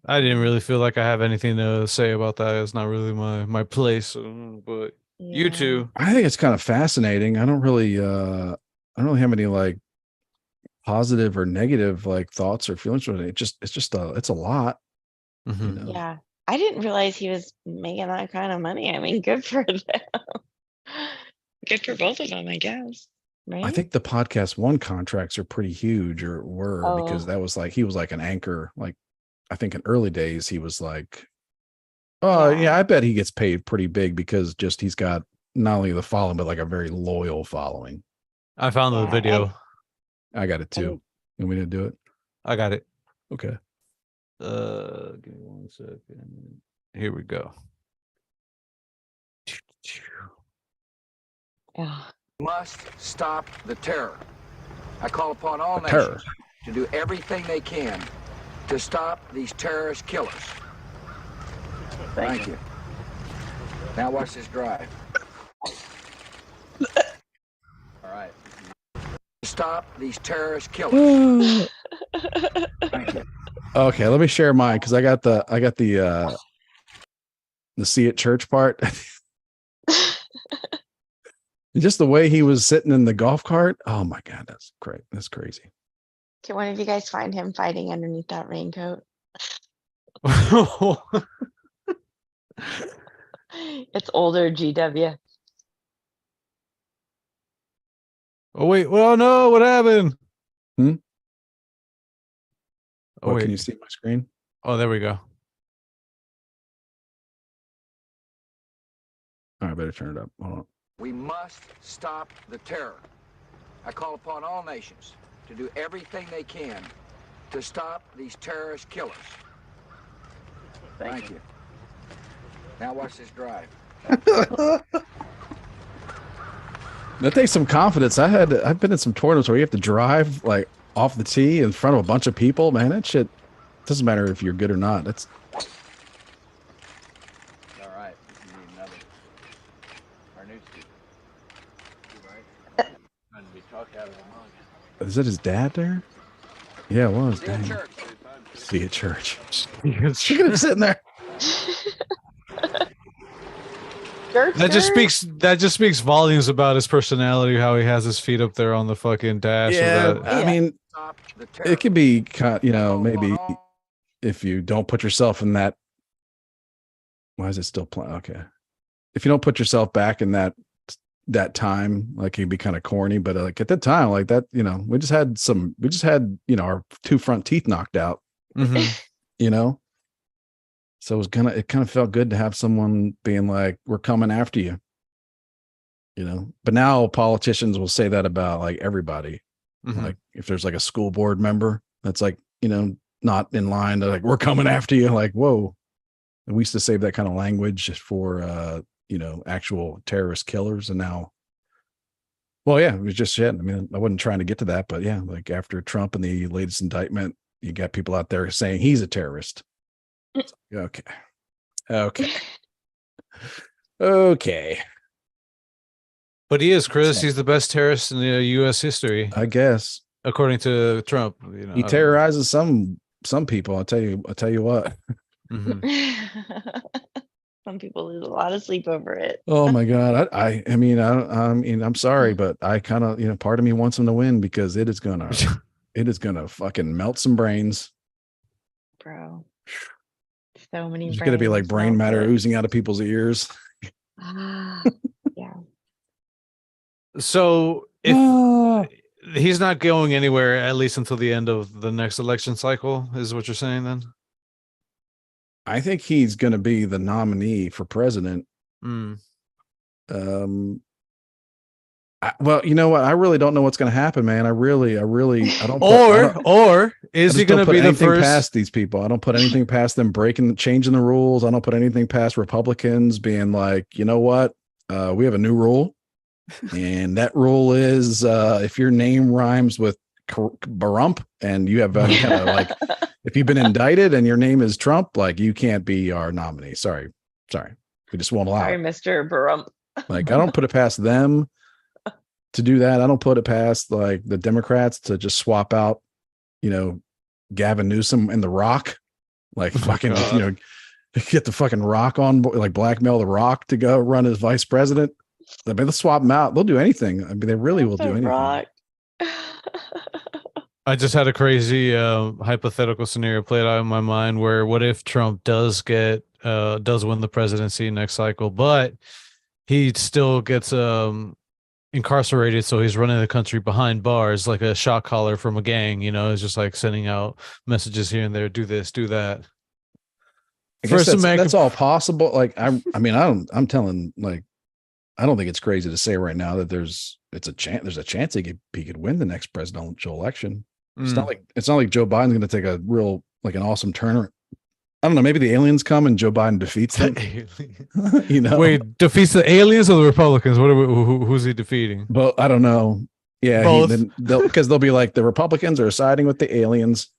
Speaker 3: I didn't really feel like I have anything to say about that. It's not really my place. But you
Speaker 2: Yeah.
Speaker 3: two,
Speaker 1: I think it's kind of fascinating. I don't really have any like positive or negative like thoughts or feelings with it. It's a lot.
Speaker 3: Mhm.
Speaker 1: You know?
Speaker 2: Yeah. I didn't realize he was making that kind of money. I mean, good for them. Good for both of them, I guess. Right?
Speaker 1: I think the podcast one contracts are pretty huge, or were, because
Speaker 2: Oh.
Speaker 1: that was like, he was like an anchor. Like, I think in early days he was like, oh
Speaker 2: Yeah.
Speaker 1: yeah, I bet he gets paid pretty big because just he's got not only the following but like a very loyal following.
Speaker 3: I found the
Speaker 2: Yeah,
Speaker 3: video.
Speaker 1: I got it too.
Speaker 2: And-
Speaker 1: And we didn't do it.
Speaker 3: I got it.
Speaker 1: Okay.
Speaker 3: Give me 1 second. Here we go.
Speaker 2: Yeah.
Speaker 6: Must stop the terror. I call upon all
Speaker 1: The terror.
Speaker 6: nations to do everything they can to stop these terrorist killers. Thank you. Now watch this drive. All right. Stop these terrorist killers. Thank you.
Speaker 1: Okay, let me share mine because I got the see it church part. Just the way he was sitting in the golf cart. Oh my god, that's great. That's crazy.
Speaker 2: Can one of you guys find him fighting underneath that raincoat? It's older GW.
Speaker 3: Oh wait, well no, what happened?
Speaker 1: Hmm?
Speaker 3: Oh
Speaker 1: What,
Speaker 3: wait.
Speaker 1: can you see my screen?
Speaker 3: Oh, there we go.
Speaker 1: All right, I better turn it up. Hold on.
Speaker 6: We must stop the terror. I call upon all nations to do everything they can to stop these terrorist killers. Thank you. Now watch this drive.
Speaker 1: That takes some confidence. I've been in some tournaments where you have to drive like off the tee in front of a bunch of people. Man, that shit doesn't matter if you're good or not. That's
Speaker 6: All right. You need another. Our new student. Trying to be talked out of the mug.
Speaker 1: is it his dad there? Yeah, it was.
Speaker 6: See you in
Speaker 1: Dang.
Speaker 6: church.
Speaker 1: See at church. Look at him sitting there.
Speaker 3: That just speaks volumes about his personality, how he has his feet up there on the fucking dash.
Speaker 1: Yeah,
Speaker 3: Of that.
Speaker 1: I mean,
Speaker 6: Stop the terror.
Speaker 1: it could be, you know,
Speaker 6: Call
Speaker 1: maybe
Speaker 6: upon all-
Speaker 1: if you don't put yourself in that. Why is it still playing? Okay, if you don't put yourself back in that time, like it'd be kind of corny. But like at that time, like that, you know, we just had you know, our two front teeth knocked out.
Speaker 3: Mhm.
Speaker 1: You know, so it kind of felt good to have someone being like, "We're coming after you." You know, but now politicians will say that about like everybody.
Speaker 3: Mhm.
Speaker 1: Like if there's like a school board member that's like, you know, not in line, they're like, "We're coming after you." Like, whoa. And we used to save that kind of language for you know, actual terrorist killers. And now, well, yeah, it was just shit. I mean, I wasn't trying to get to that, but yeah, like after Trump and the latest indictment, you got people out there saying he's a terrorist. Okay. Okay. Okay.
Speaker 3: But he is, Chris. He's the best terrorist in the U.S. history,
Speaker 1: I guess
Speaker 3: according to Trump. You know,
Speaker 1: he terrorizes some people. I'll tell you what.
Speaker 3: Mhm.
Speaker 2: Some people lose a lot of sleep over it.
Speaker 1: Oh my God. I mean, I mean, I'm sorry, but I kind of, you know, part of me wants him to win because it is gonna fucking melt some brains.
Speaker 2: Bro. So many
Speaker 1: There's gonna be like brain matter oozing out of people's ears.
Speaker 2: Yeah.
Speaker 3: So if
Speaker 1: Ah.
Speaker 3: he's not going anywhere, at least until the end of the next election cycle, is what you're saying then?
Speaker 1: I think he's gonna be the nominee for president.
Speaker 3: Mm.
Speaker 1: Well, you know what? I really don't know what's going to happen, man. I don't.
Speaker 3: Or is he going to be the first?
Speaker 1: Past these people? I don't put anything past them changing the rules. I don't put anything past Republicans being like, you know what? We have a new rule, and that rule is if your name rhymes with Barump and you have kind of like, if you've been indicted and your name is Trump, like you can't be our nominee. Sorry, we just won't allow
Speaker 2: Sorry,
Speaker 1: it.
Speaker 2: Mr. Barump.
Speaker 1: Like I don't put it past them to do that. I don't put it past like the Democrats to just swap out, you know, Gavin Newsom and The Rock, like fucking, you know, get the fucking Rock on board, like blackmail The Rock to go run as vice president. I mean, they'll swap them out. They'll do anything. I mean, they really will do anything.
Speaker 2: Rock.
Speaker 3: I just had a crazy hypothetical scenario played out in my mind where what if Trump does win the presidency next cycle, but he still gets incarcerated, so he's running the country behind bars like a shot caller from a gang, you know, it's just like sending out messages here and there, do this, do that.
Speaker 1: I guess that's all possible. Like I'm telling, like, I don't think it's crazy to say right now that there's a chance he could win the next presidential election. It's not like Joe Biden's going to take a real, like an awesome turn. I don't know. Maybe the aliens come and Joe Biden defeats them. You know,
Speaker 3: wait, defeats the aliens or the Republicans? Who's he defeating?
Speaker 1: But I don't know. Yeah,
Speaker 3: both.
Speaker 1: Because they'll be like the Republicans are siding with the aliens.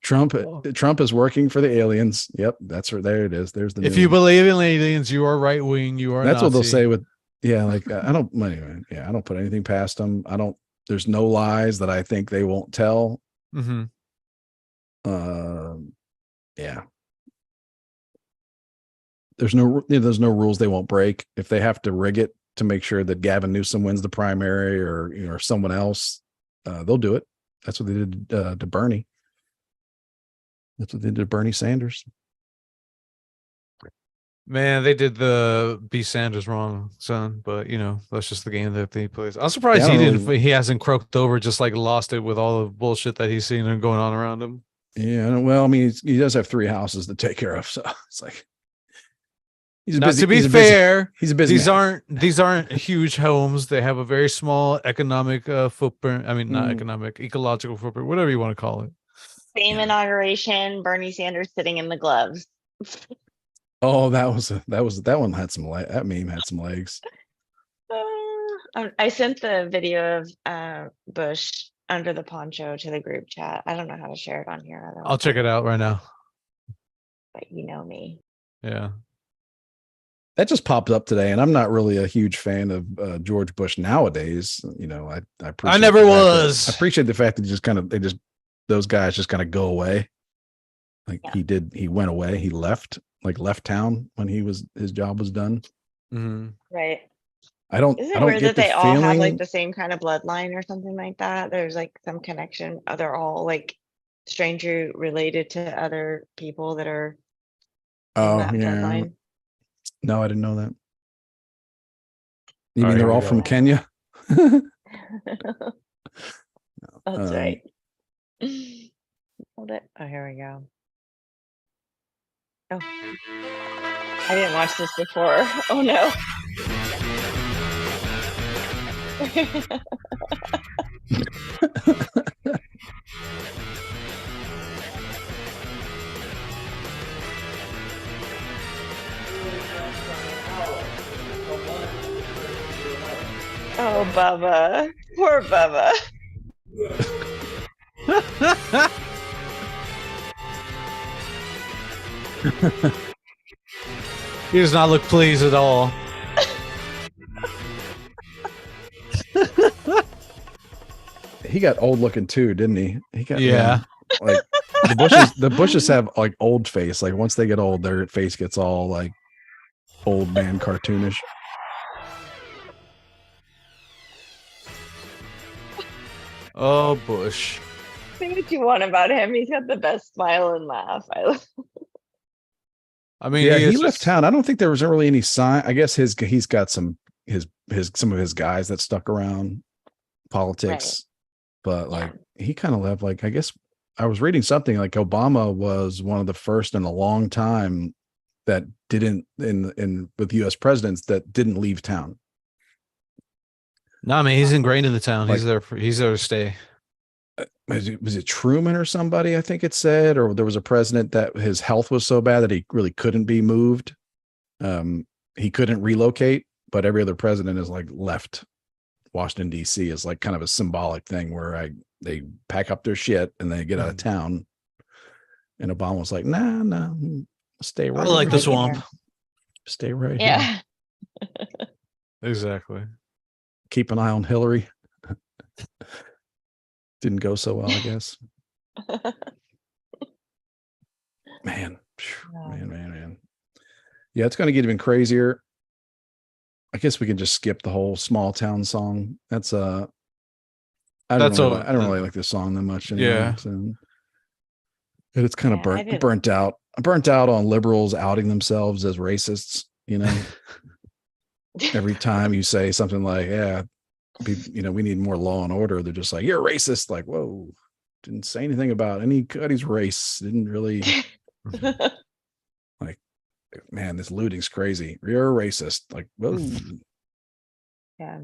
Speaker 1: Trump is working for the aliens. Yep, that's where there it is. There's the
Speaker 3: If
Speaker 1: new
Speaker 3: you
Speaker 1: one.
Speaker 3: believe in aliens, you are right wing. You are a
Speaker 1: That's what they'll
Speaker 3: Nazi.
Speaker 1: say with like I don't anyway, I don't put anything past them. I don't there's no lies that I think they won't tell.
Speaker 3: Mm-hmm.
Speaker 1: Yeah. There's no rules they won't break. If they have to rig it to make sure that Gavin Newsom wins the primary or someone else, they'll do it. That's what they did to Bernie. That's what they did to Bernie Sanders.
Speaker 3: Man, they did the B Sanders wrong, son. But that's just the game that they plays. I'm surprised
Speaker 1: Yeah, I
Speaker 3: he
Speaker 1: don't
Speaker 3: didn't. He hasn't croaked over, just like lost it with all the bullshit that he's seen and going on around him.
Speaker 1: Yeah, well, I mean, he does have 3 houses to take care of, so it's like he's a
Speaker 3: Now,
Speaker 1: busy.
Speaker 3: to be
Speaker 1: he's a
Speaker 3: fair,
Speaker 1: busy, he's a busy.
Speaker 3: these aren't huge homes. They have a very small economic footprint. I mean, not economic, ecological footprint, whatever you want to call it.
Speaker 2: Same inauguration, Bernie Sanders sitting in the gloves.
Speaker 1: Oh, that one had some that meme had some legs.
Speaker 2: I sent the video of Bush under the poncho to the group chat. I don't know how to share it on here.
Speaker 3: I'll check it out right now.
Speaker 2: But you know me.
Speaker 3: Yeah.
Speaker 1: That just popped up today, and I'm not really a huge fan of George Bush nowadays. I appreciate
Speaker 3: I never was.
Speaker 1: I appreciate the fact that those guys just kind of go away. Like he went away. He left town when his job was done.
Speaker 3: Mm-hmm.
Speaker 2: Right.
Speaker 1: I don't
Speaker 2: Isn't it weird
Speaker 1: get
Speaker 2: that they
Speaker 1: the
Speaker 2: all have like
Speaker 1: feeling.
Speaker 2: the same kind of bloodline or something like that? There's like some connection. They're all like stranger related to other people that are in that bloodline.
Speaker 1: No, I didn't know that.
Speaker 3: All
Speaker 1: You mean
Speaker 3: right,
Speaker 1: they're
Speaker 3: here
Speaker 1: all
Speaker 3: we
Speaker 1: from
Speaker 3: go.
Speaker 1: Kenya?
Speaker 2: That's right. Hold it. Oh, here we go. Oh, I didn't watch this before. Oh no. Oh, Bubba. Poor Bubba.
Speaker 3: He does not look pleased at all.
Speaker 1: He got old looking too, didn't he? He got like the Bushes have like old face. Like once they get old, their face gets all like old man cartoonish.
Speaker 3: Oh, Bush.
Speaker 2: Say what you want about him. He's got the best smile and laugh.
Speaker 3: I mean,
Speaker 1: yeah, he left town. I don't think there was really any sign. I guess he's got some of his guys that stuck around politics, but like he kind of left. Like I guess I was reading something like Obama was one of the first in a long time that didn't with U.S. presidents that didn't leave town.
Speaker 3: No, I mean he's ingrained in the town.
Speaker 1: Like,
Speaker 3: he's there to stay.
Speaker 1: Was it Truman or somebody? I think it said, or there was a president that his health was so bad that he really couldn't be moved. He couldn't relocate, but every other president is like left Washington D.C. is like kind of a symbolic thing where they pack up their shit and they get out of town. And Obama was like, nah, stay right.
Speaker 3: I like the swamp.
Speaker 1: Stay right
Speaker 2: here.
Speaker 3: Exactly.
Speaker 1: Keep an eye on Hillary. Didn't go so well, I guess. Man. Yeah, it's going to get even crazier. I guess we can just skip the whole small town song. That's I don't really like this song that much anyway.
Speaker 3: Yeah.
Speaker 1: So, and it's kind of burnt out. Burnt out on liberals outing themselves as racists, Every time you say something like, we need more law and order, they're just like, you're a racist. Like, whoa, didn't say anything about anybody's race. Didn't really like, man, this looting's crazy. You're a racist. Like, whoa.
Speaker 2: Yeah,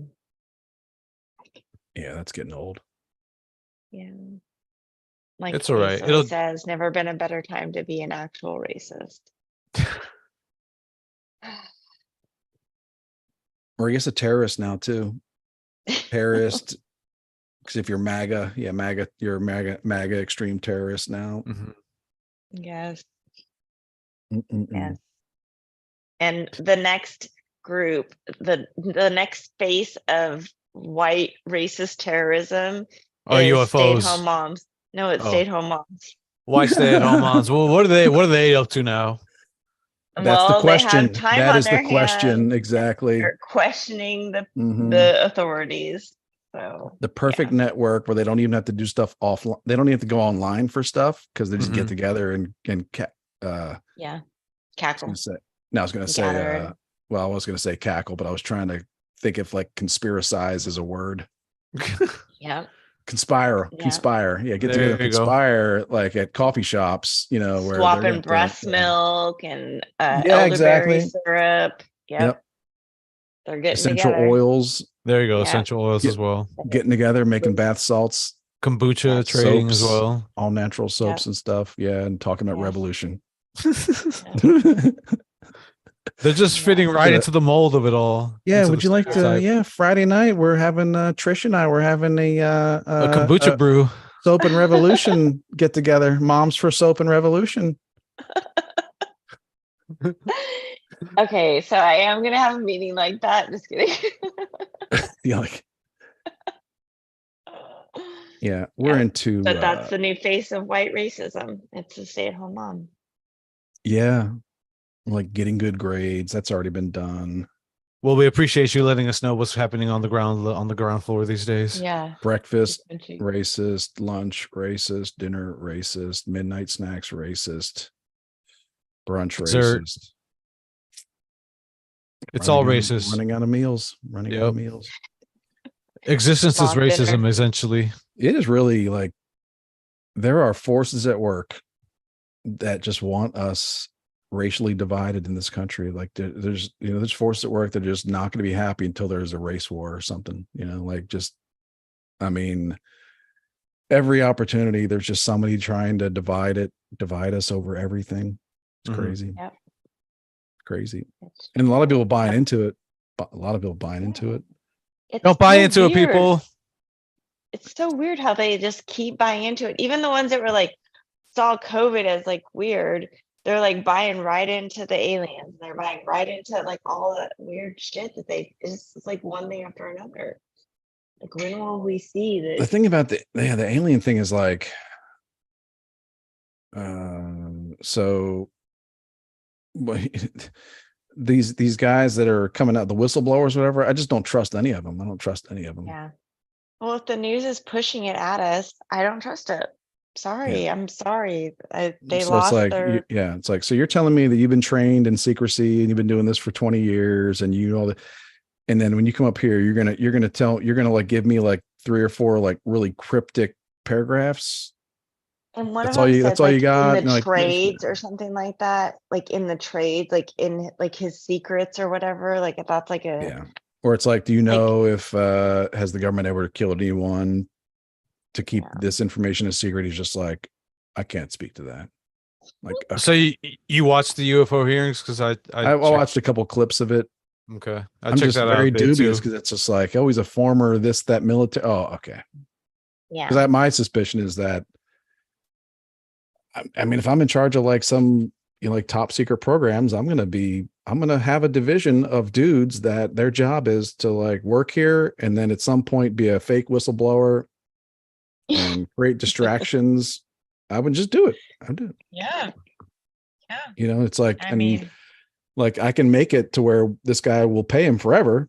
Speaker 1: that's getting old.
Speaker 2: Yeah. Like
Speaker 3: it's all right.
Speaker 2: It says never been a better time to be an actual racist.
Speaker 1: Or I guess a terrorist now too. Terrorist, Because if you're MAGA, you're a MAGA extreme terrorist now.
Speaker 3: Mhm.
Speaker 2: Yes.
Speaker 1: Mm-mm-mm.
Speaker 2: Yes. And the next group, the next face of white racist terrorism
Speaker 3: Oh,
Speaker 2: is
Speaker 3: UFOs.
Speaker 2: stay-at-home moms. No, it's
Speaker 3: Oh.
Speaker 2: stay-at-home moms.
Speaker 3: Why stay at home moms? Well, what are they up to now?
Speaker 1: That's the
Speaker 2: Well, they have
Speaker 1: question.
Speaker 2: time
Speaker 1: That
Speaker 2: on
Speaker 1: is the
Speaker 2: their
Speaker 1: question.
Speaker 2: hands.
Speaker 1: Exactly.
Speaker 2: They're questioning
Speaker 1: Mhm.
Speaker 2: the authorities. So
Speaker 1: The perfect network where they don't even have to do stuff offline. They don't even have to go online for stuff because they just get
Speaker 3: Mhm.
Speaker 1: together and
Speaker 2: yeah,
Speaker 1: I was
Speaker 2: cackle.
Speaker 1: gonna say, no, I was gonna say,
Speaker 2: Gather.
Speaker 1: well, I was gonna say cackle, but I was trying to think if like conspiracize is a word.
Speaker 2: Yeah,
Speaker 1: Conspire. Yeah, get together and
Speaker 3: There you go.
Speaker 1: conspire like at coffee shops, where they're
Speaker 2: swapping
Speaker 1: gonna
Speaker 2: breast milk and
Speaker 1: Yeah,
Speaker 2: elderberry
Speaker 1: exactly.
Speaker 2: syrup.
Speaker 1: Yep.
Speaker 2: They're getting
Speaker 1: Essential
Speaker 2: together.
Speaker 1: oils,
Speaker 3: There you go.
Speaker 2: Yeah.
Speaker 3: Essential oils
Speaker 1: Get-
Speaker 3: as well.
Speaker 1: getting together, making bath salts,
Speaker 3: Kombucha
Speaker 2: Yes.
Speaker 3: trading as
Speaker 1: soaps,
Speaker 3: well.
Speaker 1: all natural soaps and stuff. Yeah, and talking about
Speaker 2: Yes.
Speaker 1: revolution.
Speaker 3: They're just
Speaker 2: Yeah.
Speaker 3: fitting right
Speaker 1: Yeah.
Speaker 3: into the mold of it all.
Speaker 1: Yeah,
Speaker 3: into
Speaker 1: would
Speaker 3: the
Speaker 1: you like to?
Speaker 3: stereotype.
Speaker 1: Yeah, Friday night we're having Trish and I we're having
Speaker 3: A kombucha brew.
Speaker 1: soap and revolution get together. Moms for soap and revolution.
Speaker 2: Okay, so I am gonna have a meeting like that. Just kidding.
Speaker 1: Yeah, yeah, we're
Speaker 2: Yeah,
Speaker 1: into.
Speaker 2: But that's the new face of white racism. It's a stay-at-home mom.
Speaker 1: Yeah, like getting good grades. That's already been done.
Speaker 3: Well, we appreciate you letting us know what's happening on the ground floor these days.
Speaker 2: Yeah.
Speaker 1: Breakfast
Speaker 2: Country.
Speaker 1: racist, lunch racist, dinner racist, midnight snacks racist, brunch
Speaker 3: Dessert.
Speaker 1: racist.
Speaker 3: It's all
Speaker 1: Running out-
Speaker 3: racist.
Speaker 1: Running out of meals. Running out of
Speaker 3: Yep.
Speaker 1: meals.
Speaker 3: Existence is
Speaker 2: Swamp dinner.
Speaker 3: racism, essentially.
Speaker 1: It is really like there are forces at work that just want us racially divided in this country. Like there's forces at work that are just not going to be happy until there's a race war or something. I mean, every opportunity there's just somebody trying to divide us over everything. It's
Speaker 3: Mhm.
Speaker 1: crazy.
Speaker 2: Yep.
Speaker 1: Crazy.
Speaker 2: It's-
Speaker 1: And a lot of people buying into it. A lot of people buying into it.
Speaker 2: it's
Speaker 3: Don't buy
Speaker 2: so
Speaker 3: into it,
Speaker 2: weird.
Speaker 3: people.
Speaker 2: It's so weird how they just keep buying into it. Even the ones that were like saw COVID as like weird, they're like buying right into the aliens. They're buying right into like all that weird shit that it's like one thing after another. Like when will we see
Speaker 1: The
Speaker 2: this?
Speaker 1: thing about the alien thing is like, so these guys that are coming out, the whistleblowers, whatever, I just don't trust any of them. I don't trust any of them.
Speaker 2: Yeah. Well, if the news is pushing it at us, I don't trust it. Sorry, I'm sorry. They
Speaker 1: So
Speaker 2: lost
Speaker 1: it's like,
Speaker 2: their.
Speaker 1: it's like, so you're telling me that you've been trained in secrecy and you've been doing this for 20 years and you know that, and then when you come up here, you're gonna like give me like 3 or 4 like really cryptic paragraphs.
Speaker 2: And one
Speaker 1: That's
Speaker 2: of
Speaker 1: all
Speaker 2: them
Speaker 1: you.
Speaker 2: said
Speaker 1: That's all
Speaker 2: like
Speaker 1: you got.
Speaker 2: in the
Speaker 1: Like,
Speaker 2: trades or something like that, like in the trades, like in like his secrets or whatever. Like that's like a
Speaker 1: yeah. Or it's like, do you know if has the government ever killed anyone to keep this information a secret? He's just like, I can't speak to that. Like,
Speaker 3: So you watched the UFO hearings? Because I
Speaker 1: watched a couple clips of it.
Speaker 3: Okay,
Speaker 1: I'm just very dubious because it's just like, oh, he's a former that military. Oh, okay.
Speaker 2: yeah.
Speaker 1: Because my suspicion is that, I mean, if I'm in charge of like some like top secret programs, I'm gonna have a division of dudes that their job is to like work here and then at some point be a fake whistleblower and create distractions. I would just do it. I'd do it.
Speaker 2: Yeah.
Speaker 1: It's like,
Speaker 2: I mean,
Speaker 1: like I can make it to where this guy will pay him forever,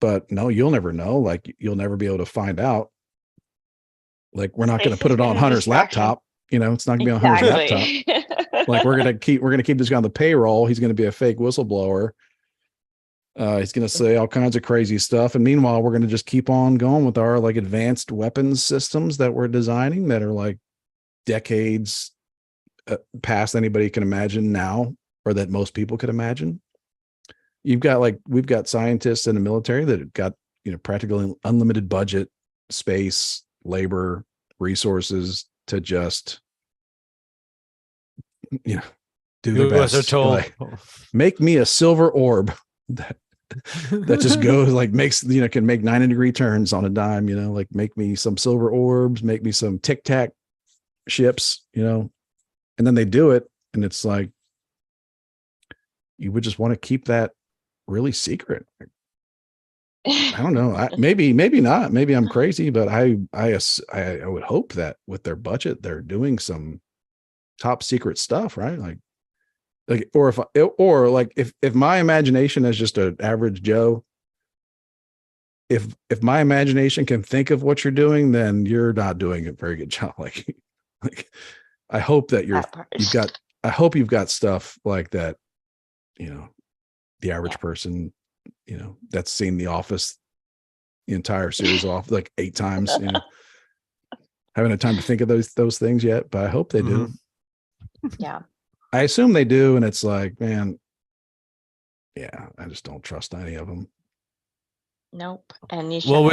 Speaker 1: but no, you'll never know. Like you'll never be able to find out. Like we're not going to put it on Hunter's laptop. It's not going to be on Hunter's laptop. Like we're going to keep this guy on the payroll. He's going to be a fake whistleblower. He's going to say all kinds of crazy stuff. And meanwhile, we're going to just keep on going with our like advanced weapons systems that we're designing that are like decades past anybody can imagine now, or that most people could imagine. We've got scientists in the military that have got, practically unlimited budget, space, labor, resources to just, do their best.
Speaker 3: They're told.
Speaker 1: Like, make me a silver orb that that just goes like makes, you know, can make 90-degree turns on a dime, you know, like make me some silver orbs, make me some tic tac ships, you know, and then they do it. And it's like, you would just want to keep that really secret. I don't know. Maybe not. Maybe I'm crazy, but I would hope that with their budget, they're doing some top secret stuff, right? Like, or like if my imagination is just an average Joe, if my imagination can think of what you're doing, then you're not doing a very good job. Like I hope that I hope you've got stuff like that, you know, the average person, you know, that's seen The Office, the entire series off like 8 times, you know, haven't had time to think of those things yet, but I hope they do.
Speaker 2: Yeah.
Speaker 1: I assume they do. And it's like, man, yeah, I just don't trust any of them.
Speaker 2: Nope. And you should.
Speaker 3: Well,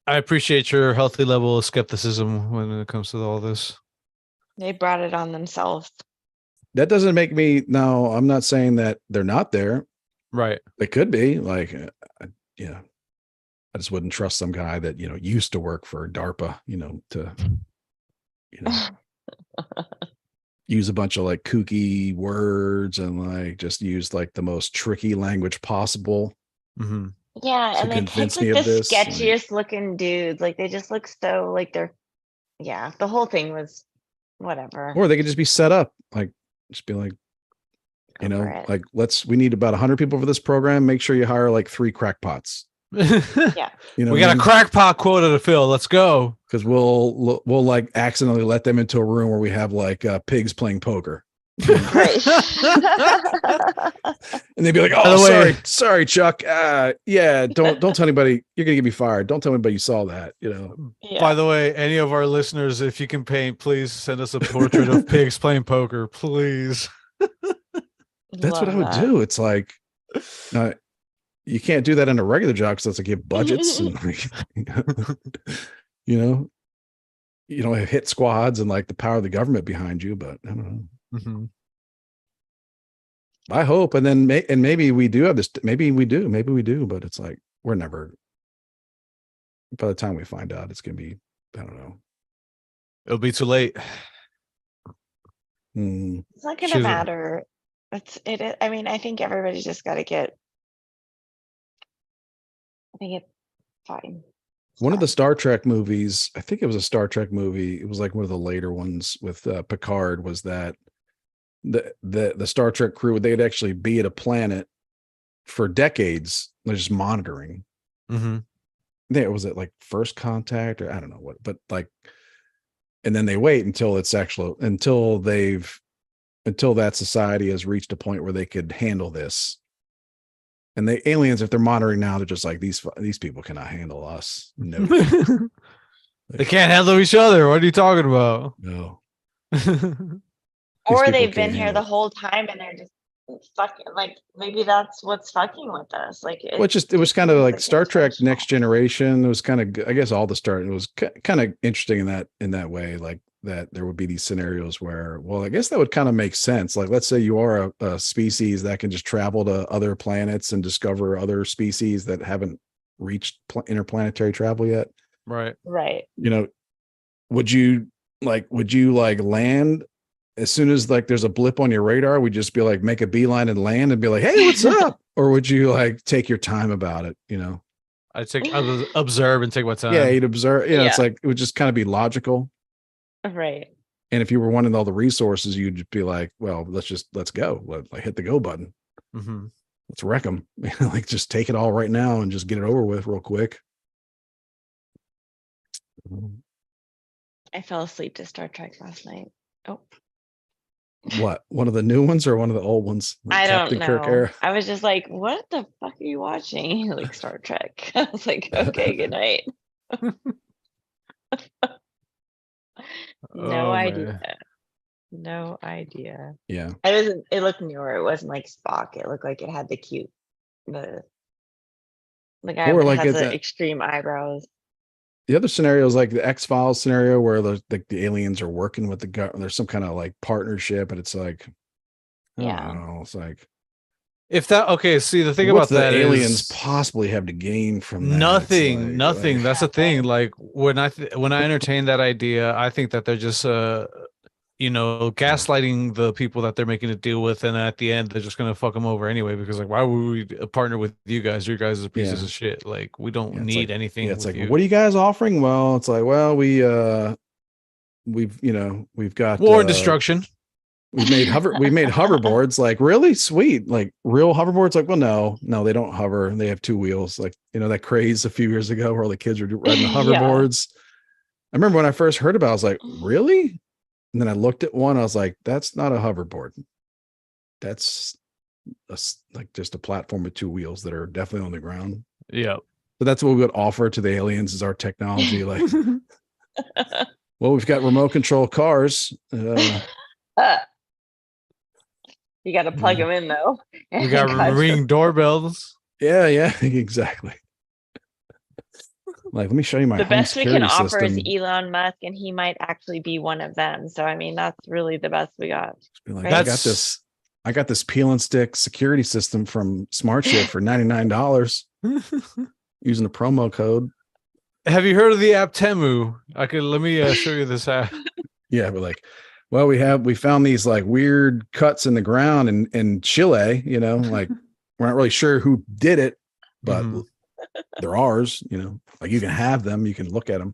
Speaker 3: I appreciate your healthy level of skepticism when it comes to all this.
Speaker 2: They brought it on themselves.
Speaker 1: That doesn't make me, no, I'm not saying that they're not there.
Speaker 3: Right.
Speaker 1: They could be like, you know, I just wouldn't trust some guy that, you know, used to work for DARPA, you know, to, you know, use a bunch of like kooky words and like just use like the most tricky language possible.
Speaker 3: Mm-hmm.
Speaker 2: Yeah,
Speaker 1: to
Speaker 2: and they
Speaker 1: convince
Speaker 2: picked
Speaker 1: me
Speaker 2: like
Speaker 1: of
Speaker 2: the
Speaker 1: this, like-
Speaker 2: sketchiest looking dudes. Like they just look so like they're, yeah, the whole thing was whatever.
Speaker 1: Or they could just be set up, like just be like, you
Speaker 2: Go
Speaker 1: know,
Speaker 2: for it.
Speaker 1: like we need about 100 people for this program. Make sure you hire like 3 crackpots.
Speaker 2: Yeah.
Speaker 1: You know,
Speaker 3: We got a crackpot quota to fill. Let's go.
Speaker 1: because we'll like accidentally let them into a room where we have like pigs playing poker.
Speaker 2: Right.
Speaker 1: And they'd be like,
Speaker 3: By
Speaker 1: "Oh,
Speaker 3: the way-
Speaker 1: sorry, Chuck. Yeah, don't tell anybody. You're gonna get me fired. Don't tell anybody you saw that." You know.
Speaker 2: Yeah.
Speaker 3: By the way, any of our listeners, if you can paint, please send us a portrait of pigs playing poker, please.
Speaker 1: That's what I
Speaker 2: Love
Speaker 1: would
Speaker 2: that.
Speaker 1: do. It's like, you can't do that in a regular job because that's like you have budgets and like, you know, you don't have hit squads and like the power of the government behind you. But I don't know.
Speaker 3: Mm-hmm.
Speaker 1: I hope, and then maybe we do have this. Maybe we do. But it's like we're never. By the time we find out, it's gonna be. I don't know.
Speaker 3: It'll be too late.
Speaker 2: It's not gonna
Speaker 3: Should've-
Speaker 2: matter. I mean, I think everybody's just gotta get. I think it's fine. It's
Speaker 1: One of the
Speaker 2: fine.
Speaker 1: Star Trek movies, I think it was a Star Trek movie. It was like one of the later ones with Picard. Was that the Star Trek crew? They'd actually be at a planet for decades, just monitoring.
Speaker 3: Mm-hmm.
Speaker 1: There was it like First Contact or I don't know what, but like, and then they wait until it's actual until that society has reached a point where they could handle this. And the aliens, if they're monitoring now, they're just like these people cannot handle us. No,
Speaker 3: They can't handle each other. What are you talking about?
Speaker 1: no.
Speaker 2: Or
Speaker 1: people
Speaker 2: they've
Speaker 1: can't
Speaker 2: been here
Speaker 1: handle
Speaker 2: the
Speaker 1: it.
Speaker 2: whole time and they're just fucking like maybe that's what's fucking with us. Like
Speaker 1: Well, it was kind of like Star Trek Next Generation. It was kind of, I guess, all the start. It was kind of interesting in that way, like that there would be these scenarios where, well, I guess that would kind of make sense. Like, let's say you are a species that can just travel to other planets and discover other species that haven't reached interplanetary travel yet.
Speaker 3: Right.
Speaker 2: right.
Speaker 1: You know, would you land as soon as like there's a blip on your radar? Would you just be like, make a beeline and land and be like, hey, what's up? Or would you like take your time about it? You know?
Speaker 3: I'd observe and take my time.
Speaker 1: Yeah, you'd observe. You know, it's
Speaker 2: Yeah.
Speaker 1: like it would just kind of be logical.
Speaker 2: Right.
Speaker 1: And if you were wanting all the resources, you'd just be like, well, let's go. Like hit the go button.
Speaker 3: Mm-hmm.
Speaker 1: Let's wreck them. Like just take it all right now and just get it over with real quick.
Speaker 2: I fell asleep to Star Trek last night. Oh,
Speaker 1: What? One of the new ones or one of the old ones? Like
Speaker 2: I don't
Speaker 1: Captain
Speaker 2: know.
Speaker 1: Kirk era?
Speaker 2: I was just like, what the fuck are you watching? Like Star Trek. I was like, okay, good night. No
Speaker 3: Oh,
Speaker 2: idea.
Speaker 3: man.
Speaker 2: No idea.
Speaker 1: Yeah.
Speaker 2: It looked newer. It wasn't like Spock. It looked like it had the guy
Speaker 1: Or
Speaker 2: that
Speaker 1: like
Speaker 2: has
Speaker 1: it's
Speaker 2: the
Speaker 1: that-
Speaker 2: extreme eyebrows.
Speaker 1: The other scenario is like the X-Files scenario where the aliens are working with the government. There's some kind of like partnership, and it's like, I
Speaker 2: Yeah.
Speaker 1: don't know. It's like
Speaker 3: If that okay, see the thing
Speaker 1: What's
Speaker 3: about
Speaker 1: the
Speaker 3: that
Speaker 1: aliens
Speaker 3: is
Speaker 1: possibly have to gain from that? It's
Speaker 3: nothing,
Speaker 1: like-
Speaker 3: nothing.
Speaker 1: like-
Speaker 3: That's the thing. Like when when I entertain that idea, I think that they're just gaslighting the people that they're making a deal with, and at the end they're just gonna fuck them over anyway. Because like, why would we partner with you guys? You guys are pieces
Speaker 1: Yeah.
Speaker 3: of shit. Like we don't
Speaker 1: Yeah, it's
Speaker 3: need
Speaker 1: like-
Speaker 3: anything.
Speaker 1: Yeah, it's
Speaker 3: with
Speaker 1: like,
Speaker 3: you.
Speaker 1: what are you guys offering? Well, it's like, well, we've got
Speaker 3: War and destruction.
Speaker 1: we've made hoverboards. Like, really sweet, like real hoverboards. Like, well, no, they don't hover. They have two wheels. Like, that craze a few years ago where all the kids were riding the
Speaker 2: Yeah.
Speaker 1: hoverboards. I remember when I first heard about it, I was like, really? And then I looked at one. I was like, that's not a hoverboard. That's like just a platform with two wheels that are definitely on the ground.
Speaker 3: Yeah.
Speaker 1: But that's what we would offer to the aliens is our technology. Like, well, we've got remote control cars.
Speaker 2: You got to plug them in though.
Speaker 3: We got
Speaker 2: God,
Speaker 3: ring doorbells.
Speaker 1: Yeah, exactly. Like, let me show you my
Speaker 2: the
Speaker 1: home
Speaker 2: best we can
Speaker 1: security
Speaker 2: offer
Speaker 1: system.
Speaker 2: is Elon Musk, and he might actually be one of them. So I mean, that's really the best we got.
Speaker 1: Be like,
Speaker 2: Right?
Speaker 1: I got this peel and stick security system from Smart Shit for $99 using a promo code.
Speaker 3: Have you heard of the app Temu? Let me show you this app.
Speaker 1: Yeah, but like, well, we found these like weird cuts in the ground in Chile, like we're not really sure who did it, but
Speaker 3: Mhm.
Speaker 1: they're ours, like you can have them, you can look at them.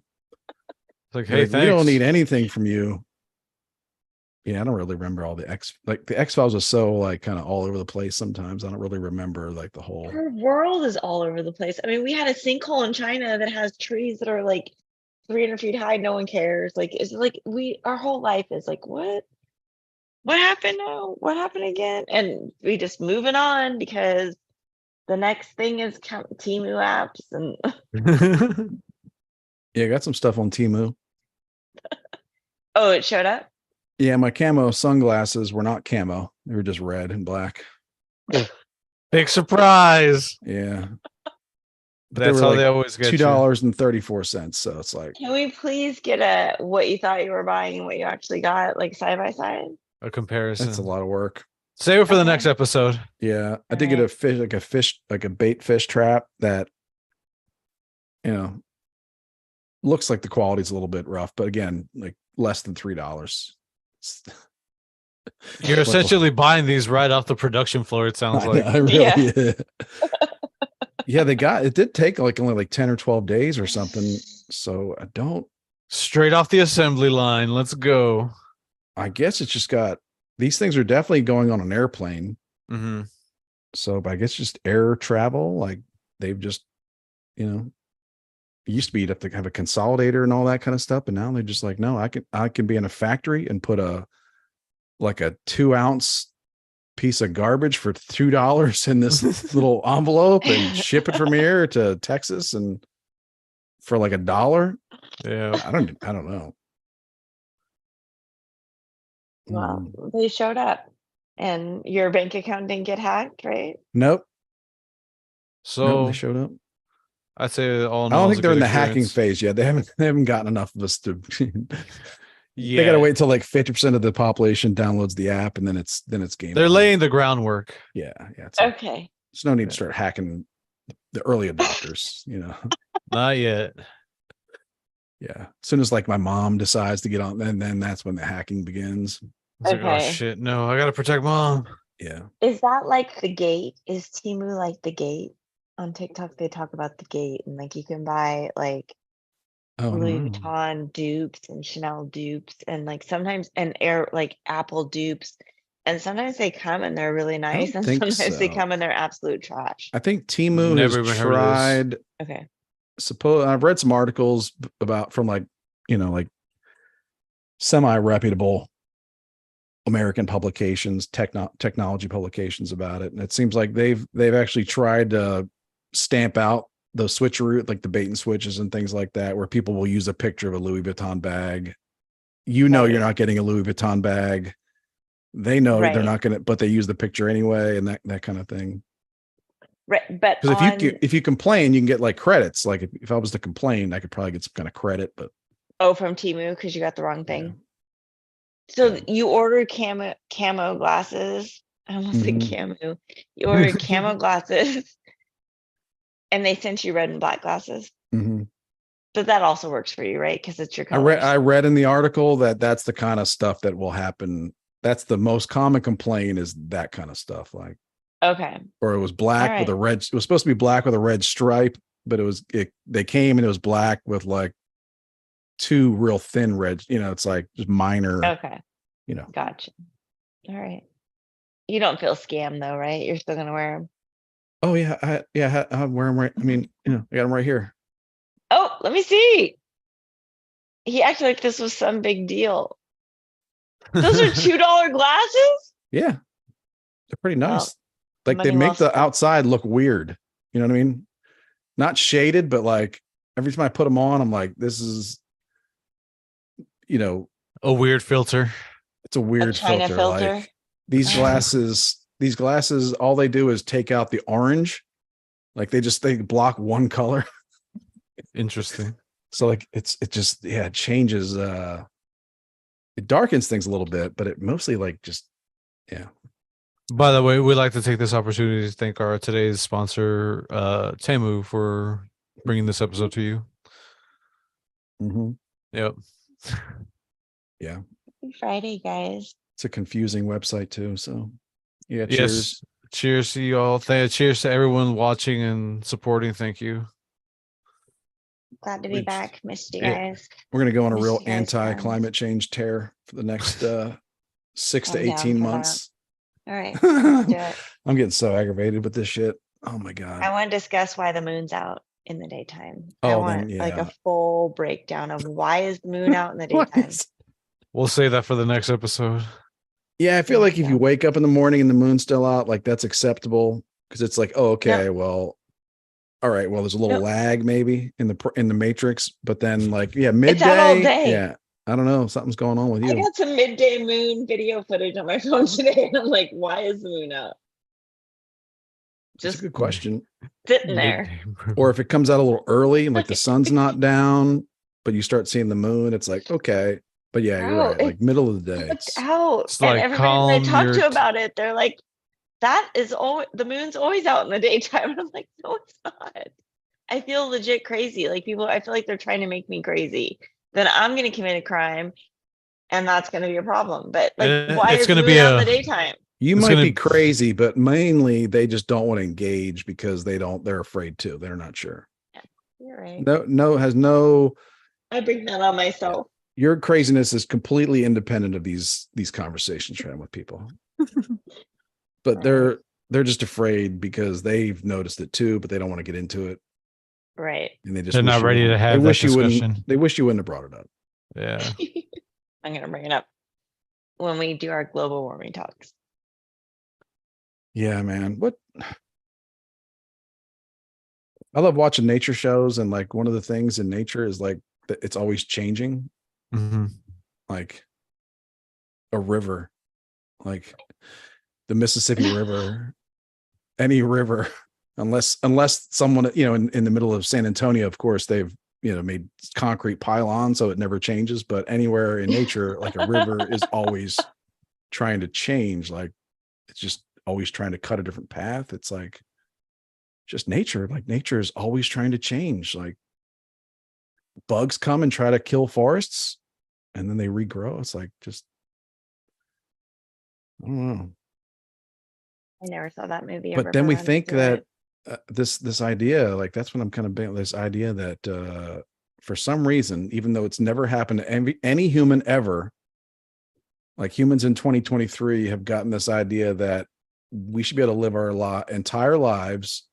Speaker 3: It's like, hey,
Speaker 1: Like, we don't
Speaker 3: thanks.
Speaker 1: need anything from you. Yeah, I don't really remember all the X-Files was so like kind of all over the place sometimes. I don't really remember like the whole.
Speaker 2: Our world is all over the place. I mean, we had a sinkhole in China that has trees that are like 300 feet high. No one cares. Like, it's like our whole life is like, what happened now? What happened again? And we just moving on because the next thing is Temu apps. And
Speaker 1: Yeah, I got some stuff on Temu.
Speaker 2: oh, it showed up.
Speaker 1: Yeah, my camo sunglasses were not camo. They were just red and black.
Speaker 3: Big surprise.
Speaker 1: Yeah. But
Speaker 3: That's
Speaker 1: they were
Speaker 3: how they
Speaker 1: like
Speaker 3: always get you.
Speaker 1: $2.34. So it's like,
Speaker 2: Can we please get what you thought you were buying and what you actually got, like side by side?
Speaker 3: A comparison.
Speaker 1: that's a lot of work.
Speaker 3: Save it for the
Speaker 2: Okay.
Speaker 3: next episode.
Speaker 1: Yeah. I did get a fish, like a bait fish trap that, looks like the quality's a little bit rough, but again, like less than $3.
Speaker 3: You're essentially buying these right off the production floor, it sounds like.
Speaker 1: I really,
Speaker 2: Yeah.
Speaker 1: yeah, it did take only like 10 or 12 days or something. So
Speaker 3: Straight off the assembly line. Let's go.
Speaker 1: I guess it's just these things are definitely going on an airplane.
Speaker 3: Mm-hmm.
Speaker 1: So, but I guess just air travel, like they've just, it used to be you'd have to have a consolidator and all that kind of stuff. And now they're just like, no, I can be in a factory and put a 2-ounce piece of garbage for $2 in this little envelope and ship it from here to Texas and for like $1.
Speaker 3: Yeah.
Speaker 1: I don't know.
Speaker 2: Well, they showed up, and your bank account didn't get hacked, right?
Speaker 1: Nope.
Speaker 3: So
Speaker 1: They showed up.
Speaker 3: I'd say all in
Speaker 1: I
Speaker 3: all,
Speaker 1: don't
Speaker 3: it's
Speaker 1: think
Speaker 3: a
Speaker 1: they're in
Speaker 3: good
Speaker 1: the hacking
Speaker 3: experience.
Speaker 1: phase yet. They haven't gotten enough of us to.
Speaker 3: Yeah.
Speaker 1: They got to wait till like 50% of the population downloads the app, and then it's game.
Speaker 3: They're
Speaker 1: on.
Speaker 3: laying the groundwork.
Speaker 1: Yeah. It's like,
Speaker 2: Okay.
Speaker 1: there's no need to start hacking the early adopters.
Speaker 3: Not yet.
Speaker 1: Yeah. As soon as like my mom decides to get on, then that's when the hacking begins.
Speaker 3: It's like, oh
Speaker 2: Okay.
Speaker 3: shit, no, I gotta protect mom.
Speaker 1: Yeah.
Speaker 2: Is that like the gate? Is Temu like the gate? On TikTok, they talk about the gate, and like you can buy like
Speaker 1: Oh,
Speaker 2: Louis
Speaker 1: no.
Speaker 2: Vuitton dupes and Chanel dupes, and like sometimes like Apple dupes, and sometimes they come and they're really nice, and
Speaker 1: think
Speaker 2: sometimes they
Speaker 1: so.
Speaker 2: come and they're absolute trash.
Speaker 1: I think Temu
Speaker 3: Never
Speaker 1: has
Speaker 3: even heard of this.
Speaker 1: tried.
Speaker 2: Okay.
Speaker 1: I've read some articles from like semi-reputable American publications, technology publications about it, and it seems like they've actually tried to stamp out those switcheroo, like the bait and switches and things like that, where people will use a picture of a Louis Vuitton bag. You're
Speaker 2: Right.
Speaker 1: not getting a Louis Vuitton bag. They know they're
Speaker 2: Right.
Speaker 1: not going to, but they use the picture anyway, and that kind of thing.
Speaker 2: Right, but
Speaker 1: Because
Speaker 2: on
Speaker 1: if you complain, you can get like credits. Like if I was to complain, I could probably get some kind of credit. But
Speaker 2: from Temu because you got the wrong thing.
Speaker 1: yeah.
Speaker 2: So
Speaker 1: Yeah.
Speaker 2: you ordered camo glasses I almost said
Speaker 1: Mhm.
Speaker 2: Camu. You ordered camo glasses and they sent you red and black glasses.
Speaker 1: Mhm.
Speaker 2: But that also works for you, right? Because it's your
Speaker 1: I read
Speaker 2: colors.
Speaker 1: I read in the article that that's the kind of stuff that will happen. That's the most common complaint is that kind of stuff. Like,
Speaker 2: Okay.
Speaker 1: or it was black with
Speaker 2: right.
Speaker 1: a red. It was supposed to be black with a red stripe, but they came and it was black with like two real thin reds. You know, it's like just minor.
Speaker 2: Okay.
Speaker 1: You know.
Speaker 2: Gotcha. All right. You don't feel scammed though, right? You're still gonna wear them.
Speaker 1: Oh yeah, I wear them right. I mean, you know, I got them right here.
Speaker 2: Oh, let me see. He acted like this was some big deal. Those are $2 glasses?
Speaker 1: Yeah, they're pretty nice.
Speaker 2: Well,
Speaker 1: like they
Speaker 2: money well
Speaker 1: make the
Speaker 2: spent.
Speaker 1: outside look weird. You know what I mean? Not shaded, but like every time I put them on, I'm like, this is, you know,
Speaker 3: A weird filter.
Speaker 1: it's a weird
Speaker 2: China
Speaker 1: filter.
Speaker 2: filter?
Speaker 1: Like these glasses, all they do is take out the orange. Like they block one color.
Speaker 3: Interesting.
Speaker 1: So like it changes. It darkens things a little bit, but it mostly like just
Speaker 3: By the way, we'd like to take this opportunity to thank our today's sponsor, Temu, for bringing this episode to you.
Speaker 1: mhm.
Speaker 3: Yep.
Speaker 1: Yeah.
Speaker 2: Happy Friday, guys.
Speaker 1: It's a confusing website too. So yeah,
Speaker 3: Yes.
Speaker 1: cheers.
Speaker 3: Cheers to you all. Cheers to everyone watching and supporting. Thank you.
Speaker 2: Glad to be back. Missed you
Speaker 3: Yeah.
Speaker 2: guys.
Speaker 1: We're gonna go on a
Speaker 2: Miss
Speaker 1: real
Speaker 2: you guys,
Speaker 1: anti-climate change tear for the next 6 to
Speaker 2: I'm down
Speaker 1: 18
Speaker 2: for that.
Speaker 1: months.
Speaker 2: All right, let's do it.
Speaker 1: I'm getting so aggravated with this shit. Oh my
Speaker 2: I
Speaker 1: god.
Speaker 2: want to discuss why the moon's out in the daytime. I
Speaker 1: Oh,
Speaker 2: want
Speaker 1: then
Speaker 2: like
Speaker 1: yeah.
Speaker 2: a full breakdown of why is the moon out in the
Speaker 1: What
Speaker 2: daytime.
Speaker 1: is-
Speaker 3: We'll save that for the next episode.
Speaker 1: Yeah, I feel
Speaker 2: There
Speaker 1: like
Speaker 2: you
Speaker 1: if you
Speaker 2: go.
Speaker 1: wake up in the morning and the moon's still out, like that's acceptable because it's like, oh, okay, well, all right, well, there's a little
Speaker 2: Nope.
Speaker 1: lag maybe in the matrix, but then like, yeah,
Speaker 2: It's out all
Speaker 1: midday,
Speaker 2: day.
Speaker 1: yeah, I don't know, something's going on with
Speaker 2: I
Speaker 1: you.
Speaker 2: got some midday moon video footage on my phone today, and I'm like, why is the moon out?
Speaker 1: That's a
Speaker 2: Just
Speaker 1: good question.
Speaker 2: sitting there.
Speaker 1: Or if it comes out a little early and like the sun's not down, but you start seeing the moon, it's like, okay, but yeah, you're
Speaker 2: Oh,
Speaker 1: right, like middle of the day.
Speaker 2: It's out.
Speaker 3: It's
Speaker 2: And
Speaker 3: like
Speaker 2: everybody that I
Speaker 3: calm
Speaker 2: talk to
Speaker 3: your-
Speaker 2: about it, they're like, that is always the moon's always out in the daytime. And I'm like, no, it's not. I feel legit crazy. Like people, I feel like they're trying to make me crazy. Then I'm gonna commit a crime and that's gonna be a problem. But like, why
Speaker 3: It's
Speaker 2: is the
Speaker 3: gonna
Speaker 2: moon
Speaker 3: be
Speaker 2: out in
Speaker 3: a-
Speaker 2: the daytime?
Speaker 1: You
Speaker 3: It's
Speaker 1: might
Speaker 3: gonna-
Speaker 1: be crazy, but mainly they just don't want to engage because they're afraid to. They're not sure.
Speaker 2: You're right.
Speaker 1: No,
Speaker 2: I bring that on myself.
Speaker 1: your craziness is completely independent of these conversations you're having with people. But
Speaker 2: Right.
Speaker 1: they're just afraid because they've noticed it too, but they don't want to get into it.
Speaker 2: Right.
Speaker 1: And they just
Speaker 3: They're
Speaker 1: wish
Speaker 3: not
Speaker 1: you
Speaker 3: ready to
Speaker 1: wouldn't-
Speaker 3: have
Speaker 1: they
Speaker 3: that
Speaker 1: wish you wouldn't
Speaker 3: discussion.
Speaker 1: they wish you wouldn't have brought it up.
Speaker 3: Yeah.
Speaker 2: I'm gonna bring it up when we do our global warming talks.
Speaker 1: Yeah, man. What I love watching nature shows, and like one of the things in nature is like that it's always changing.
Speaker 3: Mhm.
Speaker 1: Like a river, like the Mississippi River, any river, unless someone, you know, in the middle of San Antonio, of course, they've, you know, made concrete pylons so it never changes. But anywhere in nature, like a river is always trying to change. Like it's just always trying to cut a different path. It's like just nature. Like nature is always trying to change. Like bugs come and try to kill forests and then they regrow. It's like just, I don't know.
Speaker 2: I never saw that movie.
Speaker 1: But then we
Speaker 2: River Runs
Speaker 1: think
Speaker 2: Through
Speaker 1: that
Speaker 2: It.
Speaker 1: this idea, like that's what I'm kind of being, this idea that for some reason, even though it's never happened to any human ever, like humans in 2023 have gotten this idea that we should be able to live our entire lives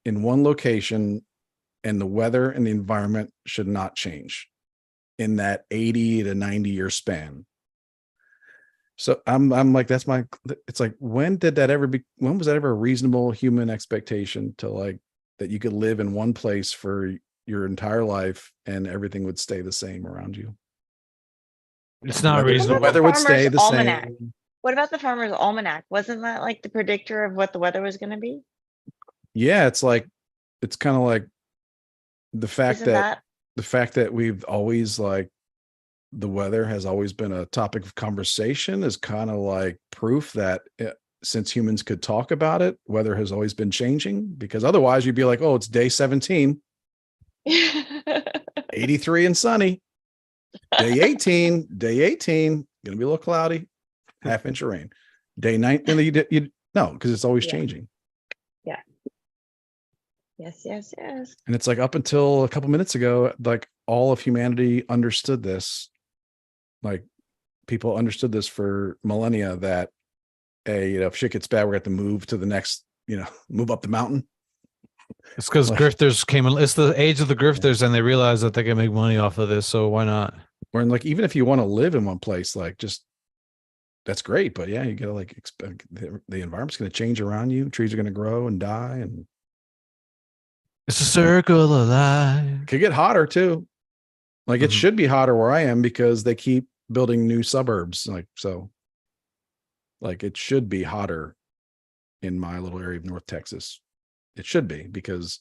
Speaker 1: in one location and the weather and the environment should not change in that 80 to 90 year span. So I'm like, it's like, when was that ever a reasonable human expectation to like, that you could live in one place for your entire life and everything would stay the same around you?
Speaker 3: It's not
Speaker 1: Weather-
Speaker 3: reasonable.
Speaker 1: The weather would stay the
Speaker 2: Almanac.
Speaker 1: same.
Speaker 2: What about the Farmer's Almanac? Wasn't that like the predictor of what the weather was going to be?
Speaker 1: Yeah. It's like, it's kind of like the fact
Speaker 2: Isn't
Speaker 1: that we've always like, the weather has always been a topic of conversation is kind of like proof that since humans could talk about it, weather has always been changing, because otherwise you'd be like, oh, it's day 17, 83 and sunny. Day 18, going to be a little cloudy, half inch of rain. Day 9, and you no, because it's always
Speaker 2: Yeah.
Speaker 1: changing.
Speaker 2: Yes.
Speaker 1: And it's like up until a couple minutes ago, like all of humanity understood this. Like people understood this for millennia, that if shit gets bad, we're going to have to move to the next, move up the mountain.
Speaker 3: It's because
Speaker 1: Like-
Speaker 3: grifters came in. It's the age of the grifters, and they realized that they can make money off of this. So why not?
Speaker 1: Or like, even if you want to live in one place, like just that's great. But yeah, you got to like expect the environment's going to change around you. Trees are going to grow and die, and
Speaker 3: It's a circle of life.
Speaker 1: it could get hotter too. Like it
Speaker 3: Mhm.
Speaker 1: should be hotter where I am, because they keep building new suburbs. Like, so like it should be hotter in my little area of North Texas. It should be, because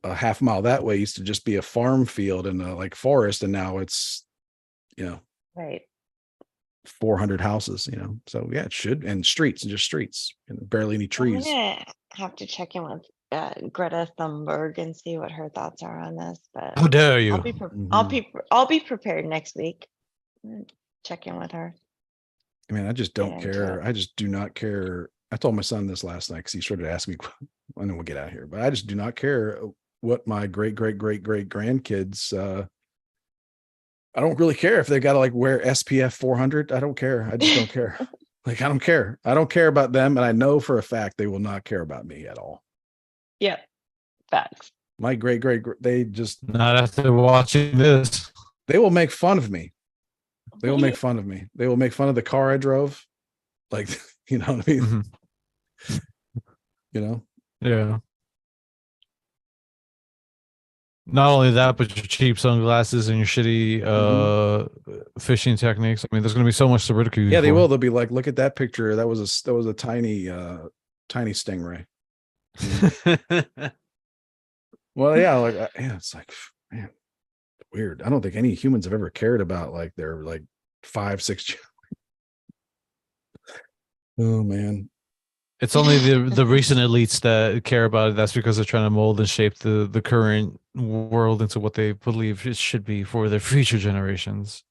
Speaker 1: a half mile that way used to just be a farm field and a like forest, and now it's
Speaker 2: Right.
Speaker 1: 400 houses. So yeah, it should, and streets, and just streets, and barely any
Speaker 2: I'm
Speaker 1: trees.
Speaker 2: gonna have to check in with Greta Thunberg and see what her thoughts are on this. But
Speaker 3: How dare you?
Speaker 2: I'll be prepared next week. Check in with her.
Speaker 1: I mean, I just don't
Speaker 2: into
Speaker 1: care.
Speaker 2: it.
Speaker 1: I just do not care. I told my son this last night because he started asking me. I know we'll get out of here, but I just do not care what my great grandkids. I don't really care if they got to like wear SPF 400. I don't care. I just don't care. Like, I don't care. I don't care about them, and I know for a fact they will not care about me at all.
Speaker 2: Yep. Facts.
Speaker 1: My they just
Speaker 3: Not after watching this.
Speaker 1: they will make fun of me. They will make fun of me. They will make fun of the car I drove. Like, you know what I mean?
Speaker 3: Mhm. Yeah. Not only that, but your cheap sunglasses and your shitty fishing techniques. I mean, there's going to be so much to ridicule.
Speaker 1: Yeah, they
Speaker 3: for.
Speaker 1: will. They'll be like, look at that picture. That was a tiny stingray. Well, yeah, like it's like, man, weird. I don't think any humans have ever cared about like their like 5, 6. Oh man.
Speaker 3: It's only the recent elites that care about it. That's because they're trying to mold and shape the current world into what they believe it should be for their future generations.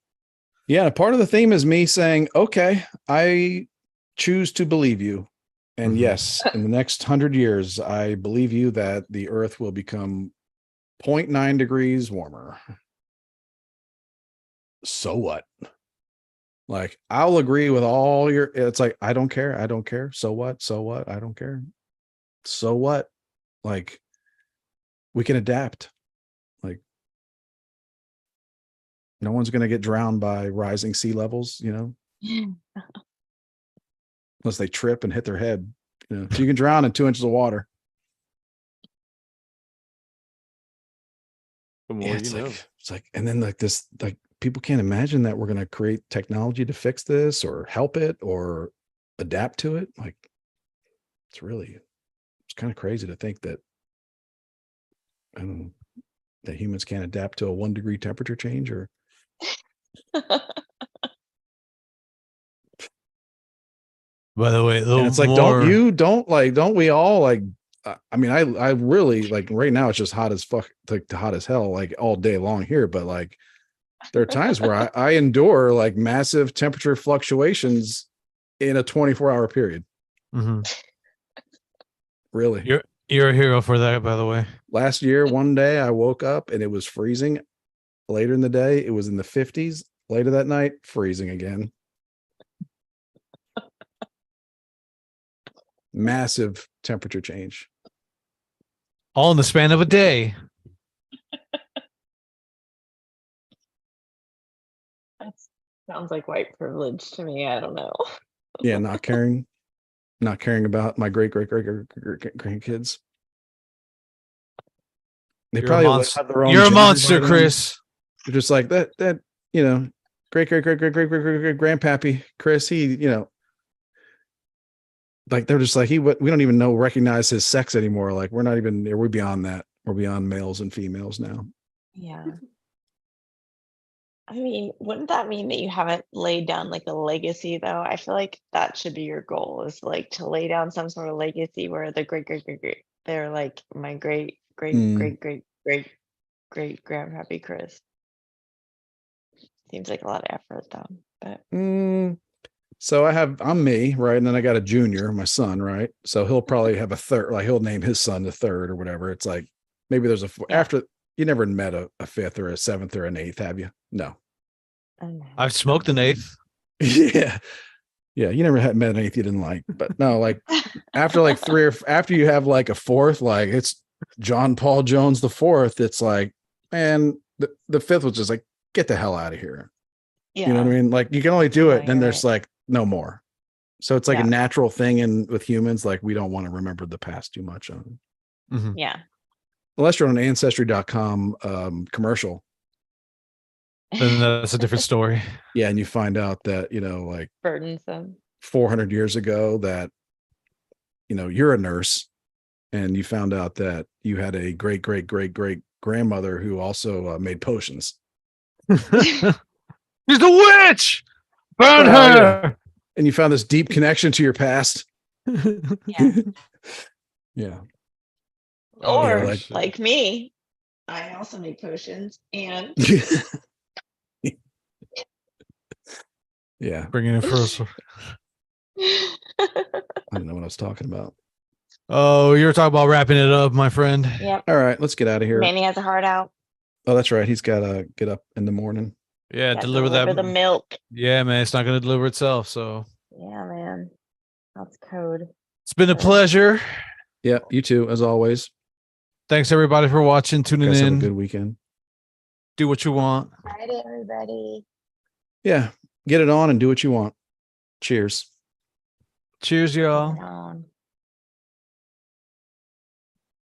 Speaker 1: Yeah, part of the theme is me saying, okay, I choose to believe you. And
Speaker 3: Mhm.
Speaker 1: yes, in the next 100 years, I believe you that the earth will become 0.9 degrees warmer. So what? Like, I'll agree with all your, it's like, I don't care. I don't care. So what? So what? I don't care. So what? Like, we can adapt. Like, no one's going to get drowned by rising sea levels, unless they trip and hit their head. So you can drown in 2 inches of water.
Speaker 7: The more
Speaker 1: Yeah,
Speaker 7: you know.
Speaker 1: it's like, and then like this, like people can't imagine that we're going to create technology to fix this or help it or adapt to it. Like, it's kind of crazy to think that, that humans can't adapt to a 1 degree temperature change or.
Speaker 3: By the way,
Speaker 1: And it's like, don't we all like, I mean, I really like right now it's just hot as fuck, like hot as hell, like all day long here. But like, there are times where I endure like massive temperature fluctuations in a 24-hour period.
Speaker 3: Mhm.
Speaker 1: Really.
Speaker 3: You're a hero for that, by the way.
Speaker 1: Last year, one day I woke up and it was freezing. Later in the day, it was in the 50s. Later that night, freezing again. Massive temperature change.
Speaker 3: All in the span of a day.
Speaker 2: That sounds like white privilege to me. I don't know.
Speaker 1: Yeah, not caring about my great grandkids. They
Speaker 3: You're
Speaker 1: probably
Speaker 3: a
Speaker 1: have
Speaker 3: monster.
Speaker 1: their own
Speaker 3: You're a
Speaker 1: gender
Speaker 3: monster,
Speaker 1: by then.
Speaker 3: Chris.
Speaker 1: They're just like that great grandpappy Chris, he, like they're just like we don't even recognize his sex anymore. Like we're beyond that. We're beyond males and females now.
Speaker 2: Yeah. I mean, wouldn't that mean that you haven't laid down like a legacy though? I feel like that should be your goal is like to lay down some sort of legacy where the great, they're like my
Speaker 1: Mm.
Speaker 2: great grandpappy Chris. Seems like a lot of effort though, but
Speaker 1: Mm. So I'm me, right? And then I got a junior, my son, right? So he'll probably have a third, like he'll name his son the third or whatever. It's like maybe there's
Speaker 2: Yeah.
Speaker 1: after you never met a fifth or a seventh or an eighth, have you? No.
Speaker 3: I've smoked an eighth.
Speaker 1: Yeah. Yeah. You never met an eighth you didn't like. But no, like after like after you have like a fourth, like it's John Paul Jones the fourth, it's like, man, the fifth was just like, get the hell out of here.
Speaker 2: Yeah.
Speaker 1: You know what I mean? Like you can only do
Speaker 2: No,
Speaker 1: it, then
Speaker 2: you're
Speaker 1: there's like no more. So it's like
Speaker 2: Yeah.
Speaker 1: a natural thing in with humans, like we don't want to remember the past too much
Speaker 2: Yeah.
Speaker 1: unless you're on an ancestry.com commercial.
Speaker 3: Then that's a different story.
Speaker 1: Yeah, and you find out that, like
Speaker 2: Burdensome.
Speaker 1: 400 years ago that you're a nurse and you found out that you had a great great great great grandmother who also made potions.
Speaker 3: She's a witch. Burn
Speaker 1: Well,
Speaker 3: her.
Speaker 1: And you found this deep connection to your past.
Speaker 2: Yeah.
Speaker 1: Yeah.
Speaker 3: Oh,
Speaker 2: Or
Speaker 1: like-
Speaker 3: shit.
Speaker 2: like me, I also make potions and
Speaker 1: Yeah.
Speaker 3: Bringing it first.
Speaker 1: I don't know what I was talking about.
Speaker 3: Oh, you were talking about wrapping it up, my friend.
Speaker 2: Yep.
Speaker 1: All right, let's get out of here.
Speaker 2: Manny has a heart out.
Speaker 1: Oh, that's right. He's got to get up in the morning.
Speaker 3: Yeah,
Speaker 2: Gotta
Speaker 3: deliver that.
Speaker 2: the milk.
Speaker 3: Yeah, man, it's not going to deliver itself. So
Speaker 2: Yeah, man. That's code.
Speaker 3: it's been a
Speaker 2: Sure.
Speaker 3: pleasure.
Speaker 1: Yeah, you too, as always.
Speaker 3: Thanks everybody for watching, tuning
Speaker 1: Guys, have a good
Speaker 3: in.
Speaker 1: weekend.
Speaker 3: Do what you want.
Speaker 2: Bye, everybody.
Speaker 1: Yeah, get it on and do what you want. Cheers.
Speaker 3: Cheers, y'all.
Speaker 2: Bye.